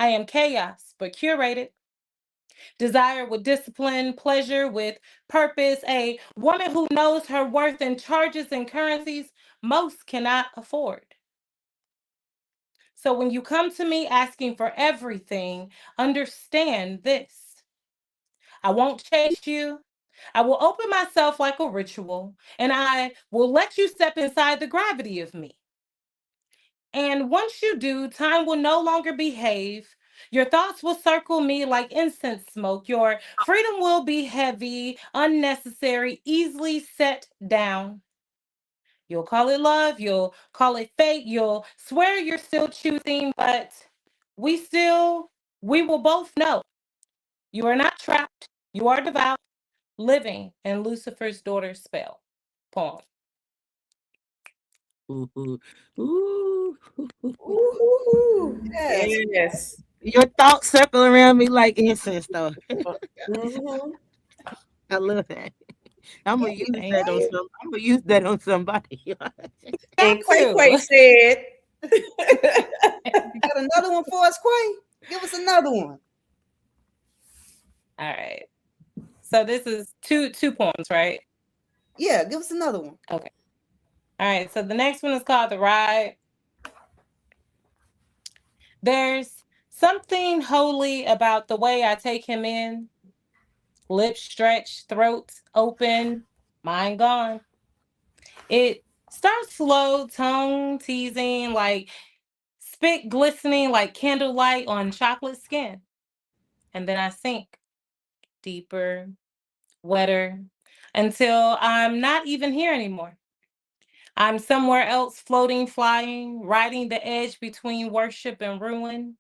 I am chaos, but curated. Desire with discipline, pleasure with purpose. A woman who knows her worth and charges in currencies most cannot afford. So when you come to me asking for everything, understand this. I won't chase you. I will open myself like a ritual, and I will let you step inside the gravity of me. And once you do, time will no longer behave. Your thoughts will circle me like incense smoke. Your freedom will be heavy, unnecessary, easily set down. You'll call it love, you'll call it fate, you'll swear you're still choosing, but we still, we will both know you are not trapped, you are devout, living in Lucifer's daughter's spell. Poem. Ooh, ooh, ooh. Ooh, Yes. yes. Your thoughts circle around me like incense, though. Mm-hmm. I love that. I'm gonna use Thank that on you. some. I'm gonna use that on somebody. Got And Quay Quay to. said, You got another one for us, Quay? Give us another one. All right. So this is two poems, right? Yeah, give us another one. Okay. All right. So the next one is called The Ride. There's something holy about the way I take him in. Lips stretched, throat open, mind gone. It starts slow, tongue teasing, like spit glistening like candlelight on chocolate skin. And then I sink deeper, wetter, until I'm not even here anymore. I'm somewhere else, floating, flying, riding the edge between worship and ruin.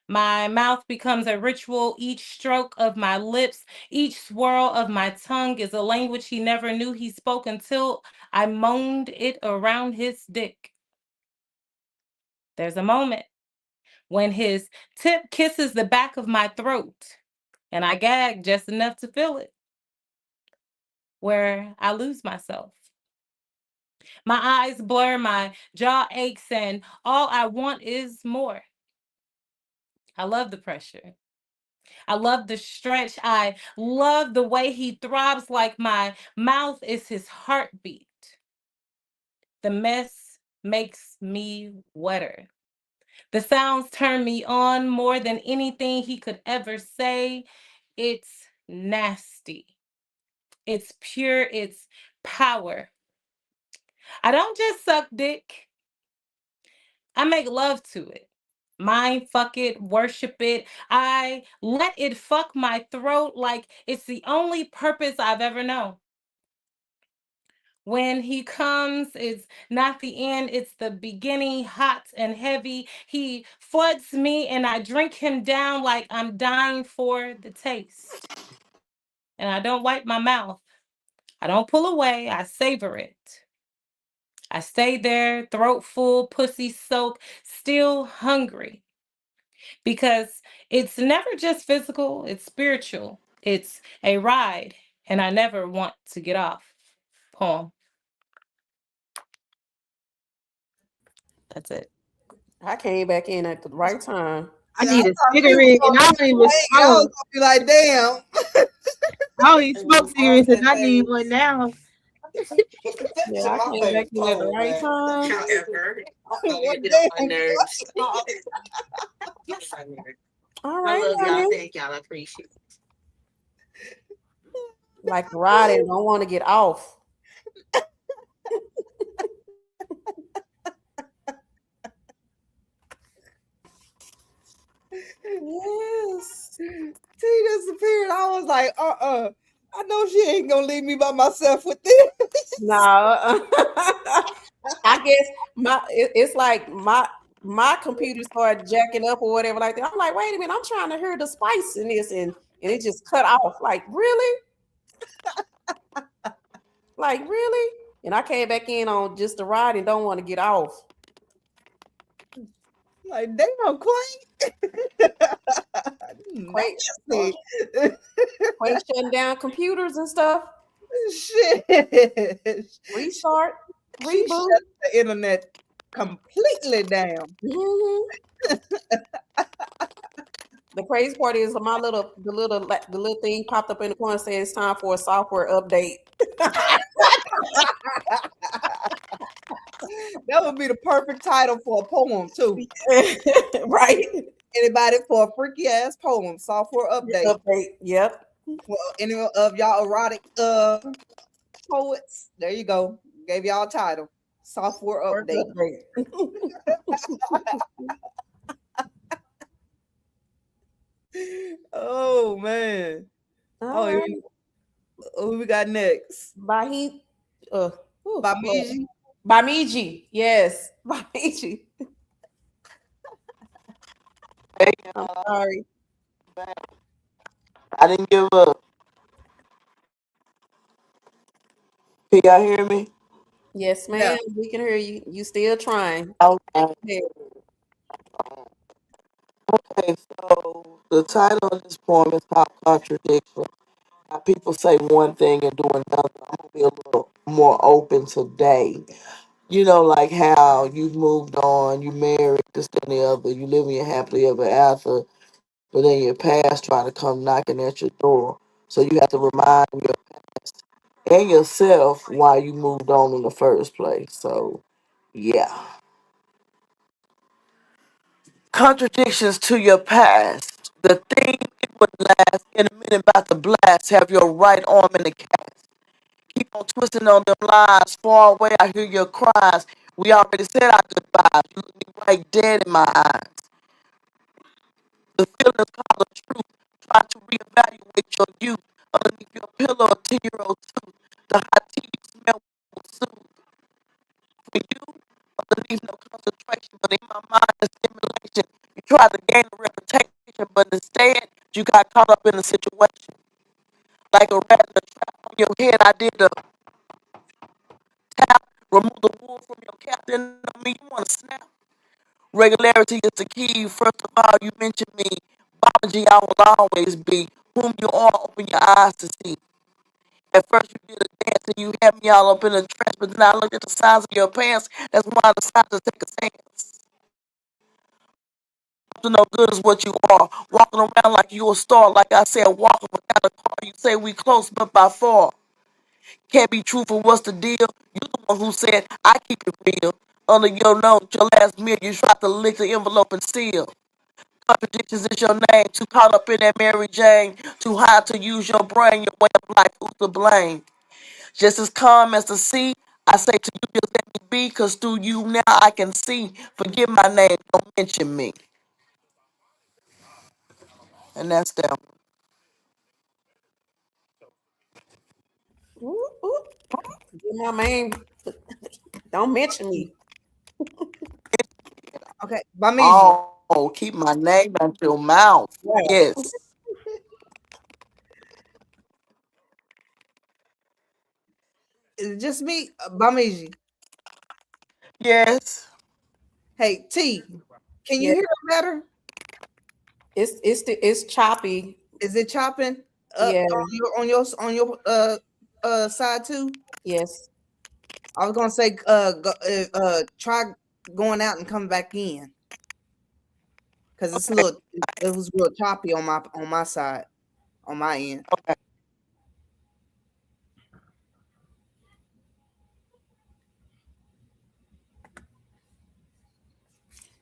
My mouth becomes a ritual. Each stroke of my lips, each swirl of my tongue is a language he never knew he spoke until I moaned it around his dick. There's a moment when his tip kisses the back of my throat, and I gag just enough to feel it, where I lose myself. My eyes blur, my jaw aches, and all I want is more. I love the pressure. I love the stretch. I love the way he throbs like my mouth is his heartbeat. The mess makes me wetter. The sounds turn me on more than anything he could ever say. It's nasty. It's pure. It's power. I don't just suck dick, I make love to it. Mind fuck it, worship it. I let it fuck my throat like it's the only purpose I've ever known. When he comes, it's not the end, it's the beginning, hot and heavy. He floods me and I drink him down like I'm dying for the taste. And I don't wipe my mouth. I don't pull away, I savor it. I stay there, throat full, pussy soaked, still hungry. Because it's never just physical, it's spiritual. It's a ride, and I never want to get off. Poem. That's it. I came back in at the right time. I Yeah, I need a thought you was cigarette, and gonna I be don't even playing. I was smoke. gonna be like, damn. I don't even smoke cigarettes, and I need one Birthdays. now. Yeah, That's I my came back favorite in at the poem, right man. time. However, I know What you get on my damn? nerves. Yes, I know. All I right, love y'all. honey. Thank y'all. I appreciate it. Like Roddy don't want to get off. Yes. T disappeared. I was like, I know she ain't gonna leave me by myself with this. No. I guess it's like my computer started jacking up or whatever like that. I'm like, wait a minute, I'm trying to hear the spice in this and it just cut off. Like, really? Like, really? And I came back in on just the ride and don't want to get off. Like, damn, Queen. Quake, Nasty. Quake shutting down computers and stuff. Shit. Restart, She reboot. shut the internet completely down. Mhm. The crazy part is the little thing popped up in the corner says it's time for a software update. That would be the perfect title for a poem too. Right? Anybody for a freaky ass poem, software update. Update. Yep. For any of y'all erotic poets, there you go. Gave y'all a title. Software Work update. update. Oh man. All Oh, right. who we got next? Bahi. Lord. Bamiji. Bamiji. Yes. Bamiji. Hey, I'm sorry. I didn't give up. Can y'all hear me? Yes, Yeah. ma'am. We can hear you. You still trying. Okay. Yeah. Okay, so the title of this poem is called Contradiction. Now, people say one thing and do another. I'm gonna be a little more open today. You know, like how you've moved on, you married, this, that, and the other, you live in your happily ever after, but then your past try to come knocking at your door. So you have to remind your past and yourself why you moved on in the first place. So, yeah. Contradictions to your past. The thing it would last in a minute about the blast. Have your right arm in the cast. Keep on twisting on them lines. Far away, I hear your cries. We already said our goodbyes. You look me right dead in my eyes. The feelings call the truth. Try to reevaluate your youth. Underneath your pillow, a 10-year-old tooth. The hot tea you smell will soothe. For you, underneath no concentration, but in my mind, a stimulation. You tried to gain a reputation, but instead, you got caught up in a situation. Like a rat in a trap on your head, I did the tap, remove the wool from your cap, then I mean, you want to snap. Regularity is the key. First of all, you mentioned me. Baba G, I will always be whom you are. Open your eyes to see. At first, you did a dance and you had me all up in a trance, but then I looked at the size of your pants. That's why I decided to take a stance. Up to no good is what you are. Walking around like you a star. Like I said, walking without a car. You say we close, but by far. Can't be truthful. What's the deal? You the one who said I keep it real. Under your note, your last meal, you tried to lick the envelope and seal. Contradictions is your name. Too caught up in that Mary Jane. Too high to use your brain. Your way of life, who's to blame? Just as calm as the sea, I say to you, just let me be, cause through you now I can see. Forget my name, don't mention me. And that's that. Ooh, ooh. Get my man. Don't mention me. Okay. Bamiji. Oh, keep my name out your mouth. Right. Yes. Is it just me? Bamiji. Yes. Hey, T. Can you Yeah. hear it better? It's choppy. Is it chopping up Yeah. on your side too? Yes. I was gonna say try going out and come back in because it's a little it was real choppy on my side on my end. Okay.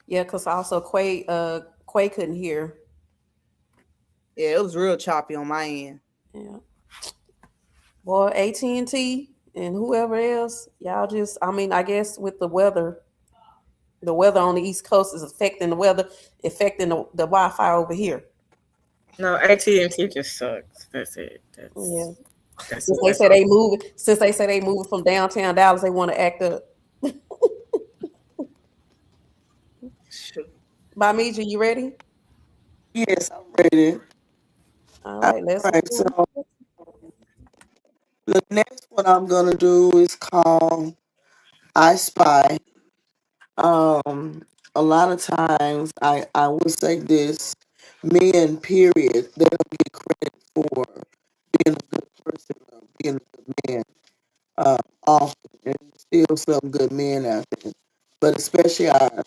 Yeah, because also Quay couldn't hear. Yeah, it was real choppy on my end. Yeah. Boy, AT&T and whoever else, y'all just I mean, I guess with the weather on the East Coast is affecting the weather, affecting the Wi-Fi over here. No, AT&T just sucks. That's it. Yeah. That's that's Since they say they moving from downtown Dallas, they want to act up. Shoot. Bamija, you ready? Yes, I'm ready. All All right, let's right. So move. the next one I'm gonna do is called I Spy. Um, a lot of times I would say this: men, period, they don't get credit for being a good person or being a good man. Often, and still some good men out there, but especially our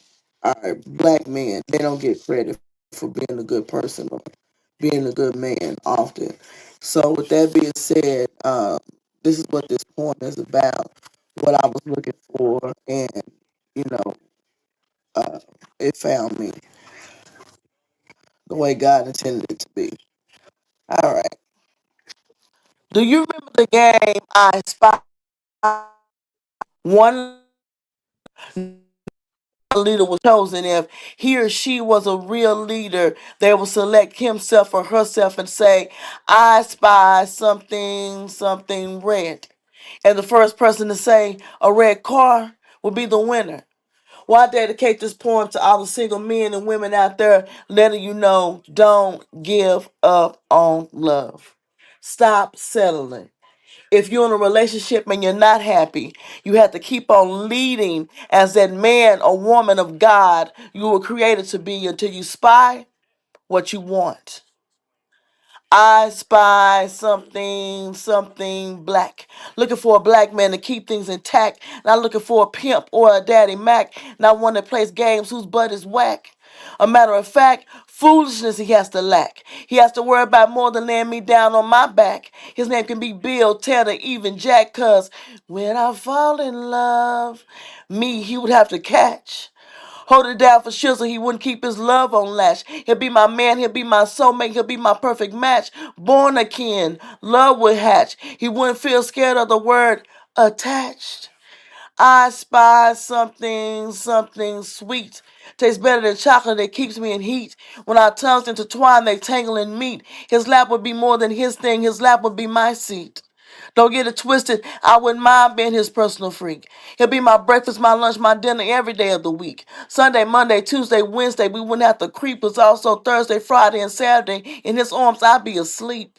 black men, they don't get credit for that. for being a good person or being a good man often. So with that being said, this is what this poem is about, what I was looking for, and you know, uh, it found me the way God intended it to be. All right. Do you remember the game I Spy? One leader was chosen. If he or she was a real leader, they will select himself or herself and say, I spy something, something red. And the first person to say a red car will be the winner. Well, I dedicate this poem to all the single men and women out there, letting you know, don't give up on love. Stop settling. If you're in a relationship and you're not happy, you have to keep on leading as that man or woman of God you were created to be until you spy what you want. I spy something, something black. Looking for a black man to keep things intact. Not looking for a pimp or a daddy Mac. Not one that plays games whose butt is whack. A matter of fact, foolishness he has to lack. He has to worry about more than laying me down on my back. His name can be Bill, Ted, or even Jack, cause when I fall in love, me he would have to catch. Hold it down for sure so he wouldn't keep his love on lash. He'll be my man, he'll be my soulmate, he'll be my perfect match. Born again, love would hatch. He wouldn't feel scared of the word attached. I spy something, something sweet. Tastes better than chocolate that keeps me in heat. When our tongues intertwine, they tangle and meet. His lap would be more than his thing, his lap would be my seat. Don't get it twisted. I wouldn't mind being his personal freak. He'll be my breakfast, my lunch, my dinner every day of the week. Sunday, Monday, Tuesday, Wednesday, we wouldn't have to creep. It's also Thursday, Friday, and Saturday. In his arms, I'd be asleep.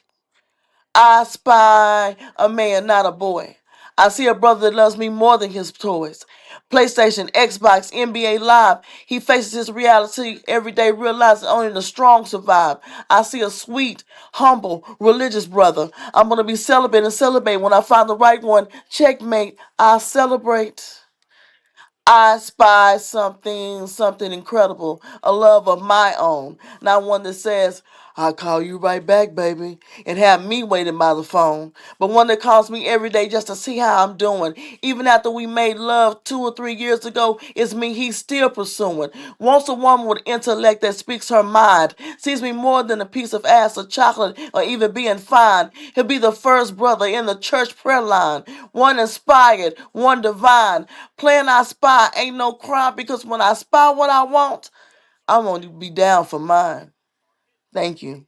I spy a man, not a boy. I see a brother that loves me more than his toys. PlayStation, Xbox, NBA Live. He faces his reality every day, realizing only the strong survive. I see a sweet, humble, religious brother. I'm going to be celibate and celebrate when I find the right one. Checkmate, I celebrate. I spy something, something incredible, a love of my own, not one that says, I'll call you right back, baby, and have me waiting by the phone, but one that calls me every day just to see how I'm doing. Even after we made love 2 or 3 years ago, it's me he's still pursuing. Wants a woman with intellect that speaks her mind, sees me more than a piece of ass or chocolate or even being fine. He'll be the first brother in the church prayer line, one inspired, one divine. Playing I spy ain't no crime because when I spy what I want, I want to be down for mine. Thank you.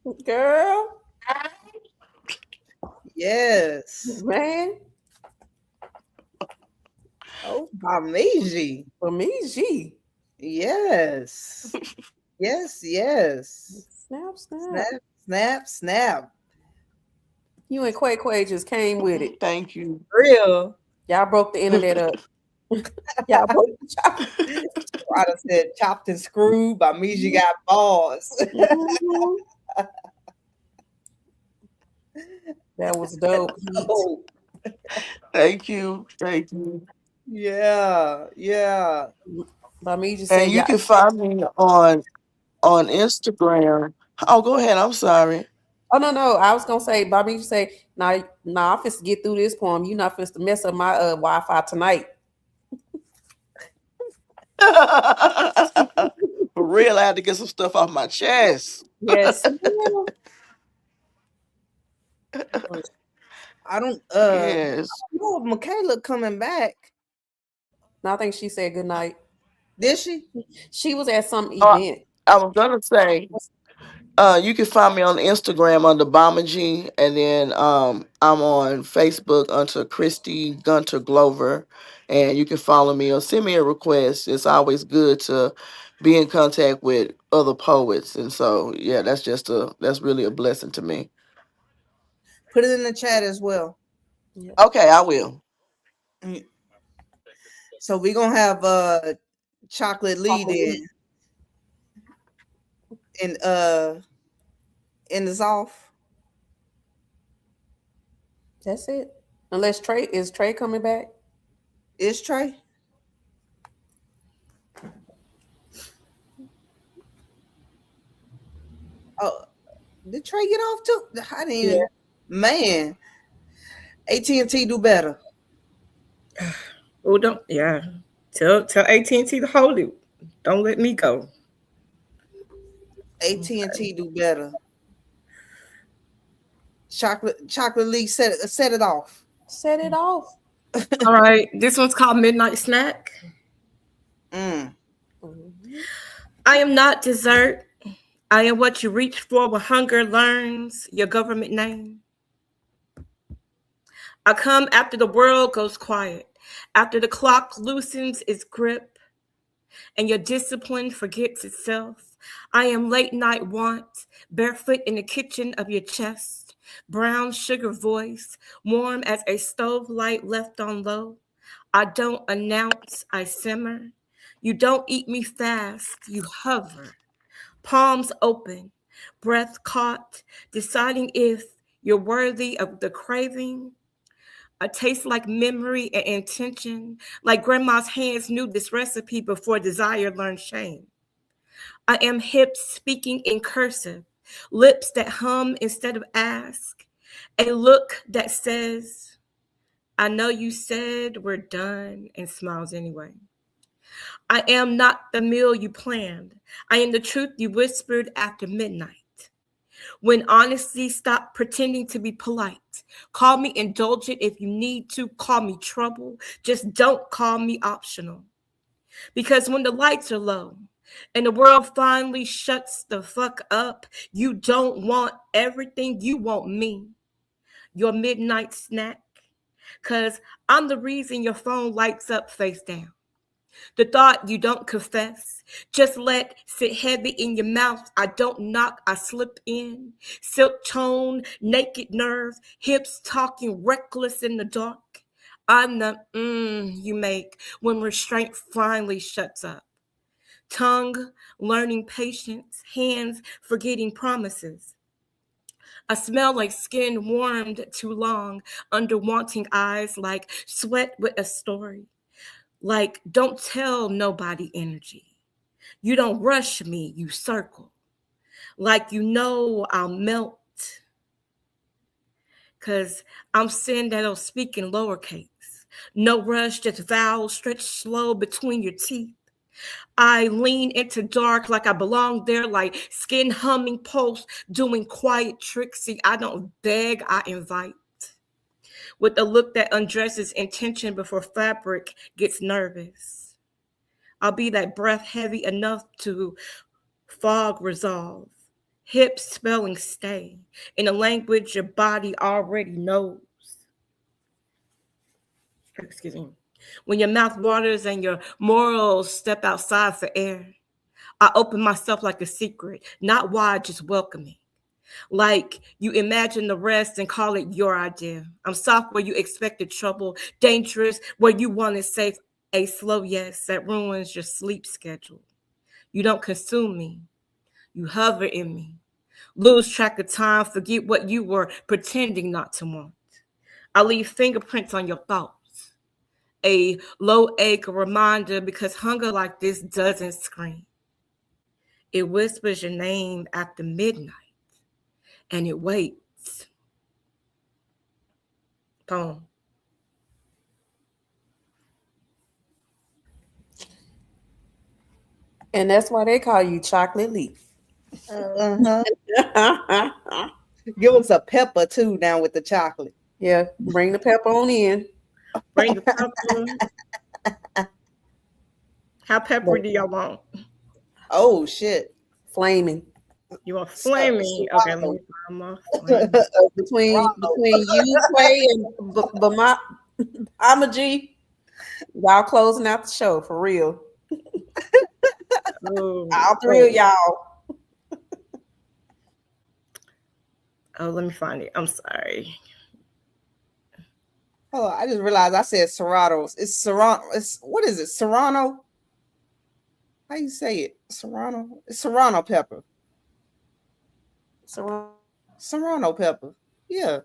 Ooh, girl, Yes. man. Oh, Bamiji. for me, G. Yes. Yes, yes. Snap, snap. Snap, snap, snap. You and Quay Quay just came with it. Thank you. Real. Y'all broke the internet up. Y'all broke the chop. I done said chopped and screwed. Bamiji got balls. Mhm. That was dope. Heat. Oh, Thank you. Thank you. yeah, yeah. By me just say And you y'all. can find me on Instagram. Oh, go ahead. I'm sorry. Oh no, no. I was gonna say, Bobby just say, nah, I'm finna get through this poem. You not finna mess up my Wi-Fi tonight. For real, I had to get some stuff off my chest. Yes. ma'am. I don't Yes. know if Michaela coming back. No, I think she said good night. Did she? She was at some Uh, event. I was gonna say, you can find me on Instagram under Bomber G, and then I'm on Facebook under Christy Gunter Glover, and you can follow me or send me a request. It's always good to be in contact with other poets, and so yeah, that's really a blessing to me. Put it in the chat as well. Yeah. Okay, I will. Mm, so we gonna have chocolate lead Chocolate. in in this off. That's it. Unless Trey is Trey coming back? Is Trey? Oh, did Trey get off too? I didn't Yeah. even. Man, AT&T do better. Oh, don't. Yeah. Tell AT&T to hold it. Don't let me go. AT&T do better. Chocolate League set it off. Set it off. All right. This one's called Midnight Snack. Mm. Mhm. I am not dessert. I am what you reach for when hunger learns your government name. I come after the world goes quiet, after the clock loosens its grip, and your discipline forgets itself. I am late night want, barefoot in the kitchen of your chest, brown sugar voice, warm as a stove light left on low. I don't announce, I simmer. You don't eat me fast, you hover, palms open, breath caught, deciding if you're worthy of the craving. A taste like memory and intention, like grandma's hands knew this recipe before desire learned shame. I am hips speaking in cursive, lips that hum instead of ask, a look that says, I know you said we're done, and smiles anyway. I am not the meal you planned. I am the truth you whispered after midnight. When honesty stopped pretending to be polite. Call me indulgent if you need to. Call me trouble. Just don't call me optional. Because when the lights are low and the world finally shuts the fuck up, you don't want everything, you want me. Your midnight snack. Because I'm the reason your phone lights up face down. The thought you don't confess, just let sit heavy in your mouth. I don't knock, I slip in. Silk tone, naked nerve, hips talking reckless in the dark. I'm the you make when restraint finally shuts up. Tongue learning patience, hands forgetting promises. I smell like skin warmed too long under wanting eyes, like sweat with a story. Like, don't tell nobody energy. You don't rush me, you circle. Like, you know I'll melt. Because I'm saying that I'll speak in lowercase. No rush, just vowels stretch slow between your teeth. I lean into dark like I belong there, like skin humming pulse, doing quiet tricks. See, I don't beg, I invite. With a look that undresses intention before fabric gets nervous. I'll be that breath heavy enough to fog resolve. Hips spelling stay in a language your body already knows. Excuse me. When your mouth waters and your morals step outside for air, I open myself like a secret, not wide, just welcoming. Like you imagine the rest and call it your idea. I'm soft where you expected trouble, dangerous where you wanted safe, a slow yes that ruins your sleep schedule. You don't consume me. You hover in me. Lose track of time, forget what you were pretending not to want. I leave fingerprints on your thoughts. A low ache reminder because hunger like this doesn't scream. It whispers your name after midnight and it waits. Poem. And that's why they call you Chocolate Leaf. Uh-huh. Give us a pepper too now with the chocolate. Yeah, bring the pepper on in. Bring the pepper. How peppery do y'all want? Oh shit. Flaming. You want flaming? Okay, let me find my flame. Between you, Sway, and Bama G, y'all closing out the show for real. Oh, All three of y'all. oh, let me find it. I'm sorry. Oh, I just realized I said Serranos. It's Serrano. It's what is it? Serrano? How you say it? Serrano? It's Serrano pepper. So Serrano pepper. Yeah.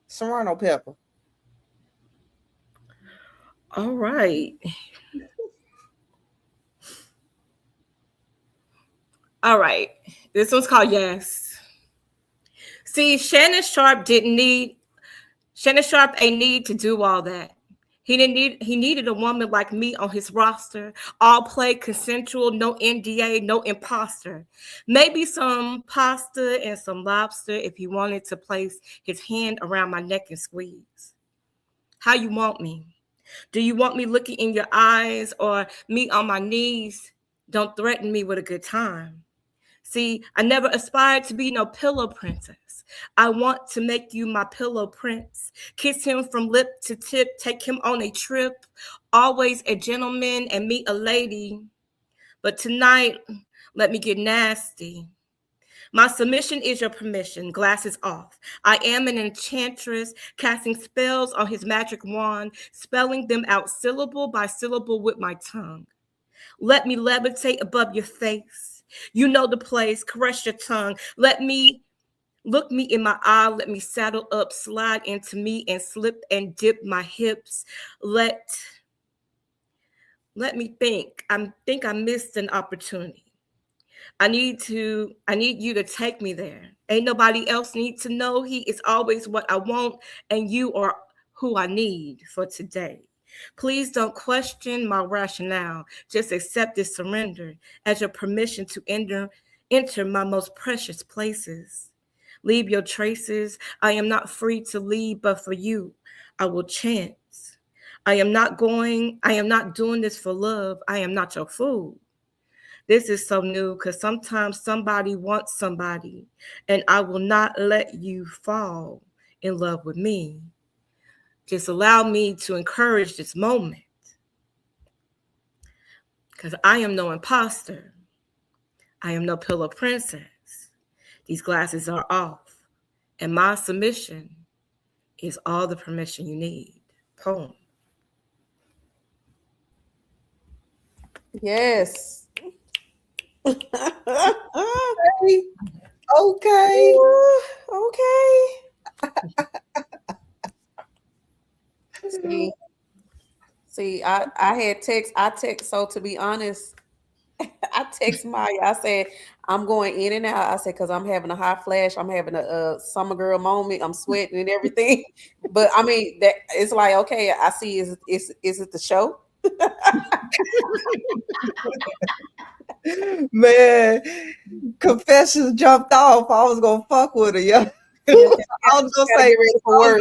Serrano pepper. All right. All right. This one's called Yes. See, Shannon Sharp ain't need to do all that. He needed a woman like me on his roster, all play consensual, no NDA, no imposter. Maybe some pasta and some lobster if he wanted to place his hand around my neck and squeeze. How you want me? Do you want me looking in your eyes or me on my knees? Don't threaten me with a good time. See, I never aspired to be no pillow princess. I want to make you my pillow prince. Kiss him from lip to tip, take him on a trip. Always a gentleman and me a lady. But tonight, let me get nasty. My submission is your permission. Glasses off. I am an enchantress, casting spells on his magic wand, spelling them out syllable by syllable with my tongue. Let me levitate above your face. You know the place. Caress your tongue. Let me look me in my eye. Let me saddle up, slide into me, and slip and dip my hips. Let me think. I missed an opportunity. I need you to take me there. Ain't nobody else need to know. He is always what I want, and you are who I need for today. Please don't question my rationale. Just accept this surrender as your permission to enter my most precious places. Leave your traces. I am not free to leave, but for you, I will chance. I am not doing this for love. I am not your fool. This is so new because sometimes somebody wants somebody, and I will not let you fall in love with me. Just allow me to encourage this moment because I am no imposter. I am no pillow princess. These glasses are off, and my submission is all the permission you need. Poem. Yes. Okay. Okay. See, I had text. I text. So to be honest, I text Maya. I said I'm going in and out. I said because I'm having a hot flash. I'm having a summer girl moment. I'm sweating and everything. But I mean that it's like okay. I see. Is it the show? Man, confessions jumped off. I was gonna fuck with her, yeah. Yeah, I was gonna gotta say, get ready for work.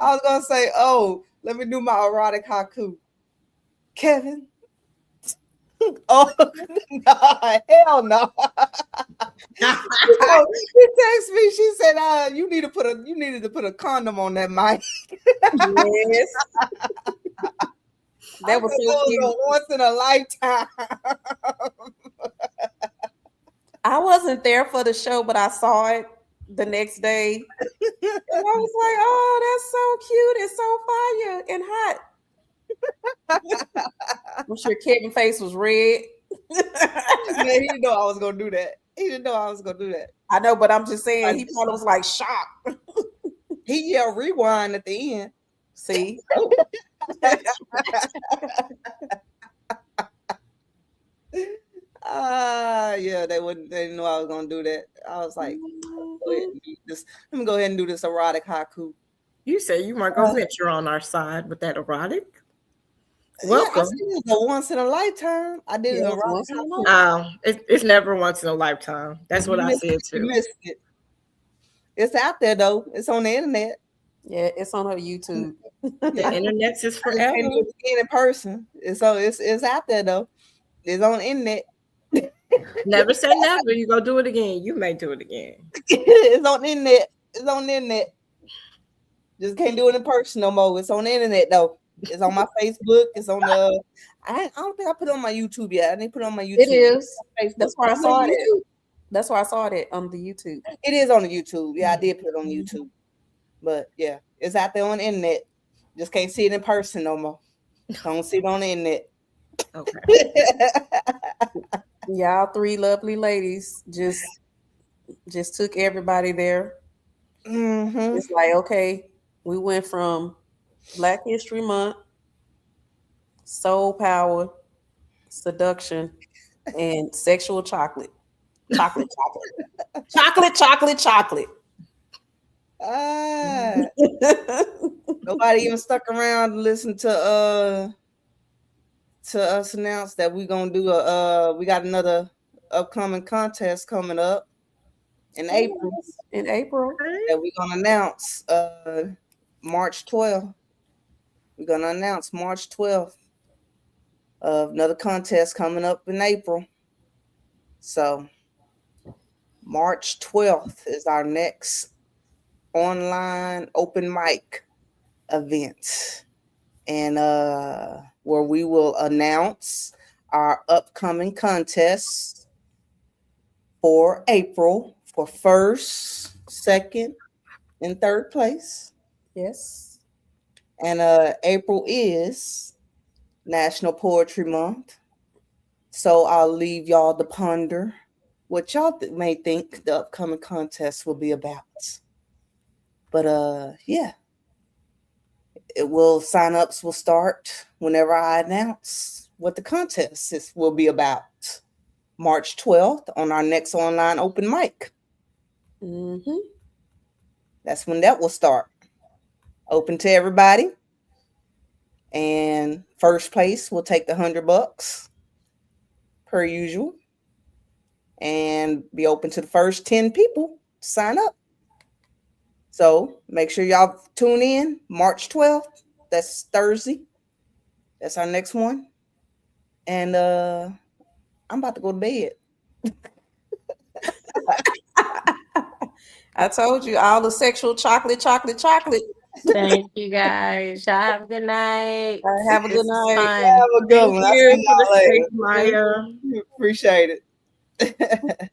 I was gonna say, oh, let me do my erotic haiku. Kevin. Oh no, hell no. She texted me. She said, you needed to put a condom on that mic. Yes, I that said was so that was cute. a once in a lifetime. I wasn't there for the show, but I saw it the next day, and I was like, "Oh, that's so cute! It's so fire and hot." I'm sure Kevin's face was red. Man, he didn't know I was gonna do that. He didn't know I was gonna do that. I know, but I'm just saying I he just, probably was like shocked. he yelled rewind at the end. See, Yeah, they didn't know I was gonna do that. I was like, go ahead and do this. Let me go ahead and do this erotic haiku. You say you weren't gonna venture on our side with that erotic. Yeah, I Welcome. said it was a once in a lifetime. I did yeah, an it was erotic once in a haiku. lifetime. It's never once in a lifetime. That's what You I missed said it. You too. missed it. It's out there though. It's on the internet. Yeah, it's on her YouTube. The Yeah, internet's is I just forever. can't do it again in person. It's out there though. It's on the internet. Never say never. You go do it again. You may do it again. It's on the internet. It's on the internet. Just can't do it in person no more. It's on the internet though. It's on my Facebook. It's on the. I don't think I put it on my YouTube yet. I didn't put it on my It YouTube. is. Facebook. That's where I Is it on saw it. YouTube? That's where I saw it on the YouTube. It is on the YouTube. Yeah, I did put it on Mhm. YouTube. But yeah, it's out there on the internet. Just can't see it in person no more. Don't see it on the internet. Okay. Y'all three lovely ladies just took everybody there. Mm-hmm. It's like okay, we went from Black History Month, soul power, seduction, and sexual chocolate. Chocolate, chocolate. Chocolate, chocolate, chocolate. Ah, nobody even stuck around to listen to us announce that we're gonna do we got another upcoming contest coming up in April In April. that we're gonna announce March 12th. We're gonna announce March 12th of another contest coming up in April. So March 12th is our next online open mic event. And where we will announce our upcoming contests for April for first, second, and third place. Yes. And April is National Poetry Month. So I'll leave y'all to ponder what y'all may think the upcoming contest will be about. But yeah, sign-ups will start whenever I announce what the contest will be about. March 12th on our next online open mic. Mm-hmm. That's when that will start. Open to everybody. And first place will take the $100 per usual. And be open to the first 10 people to sign up. So make sure y'all tune in March 12th. That's Thursday. That's our next one. And I'm about to go to bed. I told you all the sexual chocolate, chocolate, chocolate. Thank you guys. Y'all have a good night. Have a good This is night. fun. Have a good Thank one. I'll you see for the y'all space, later. Maya. Appreciate it.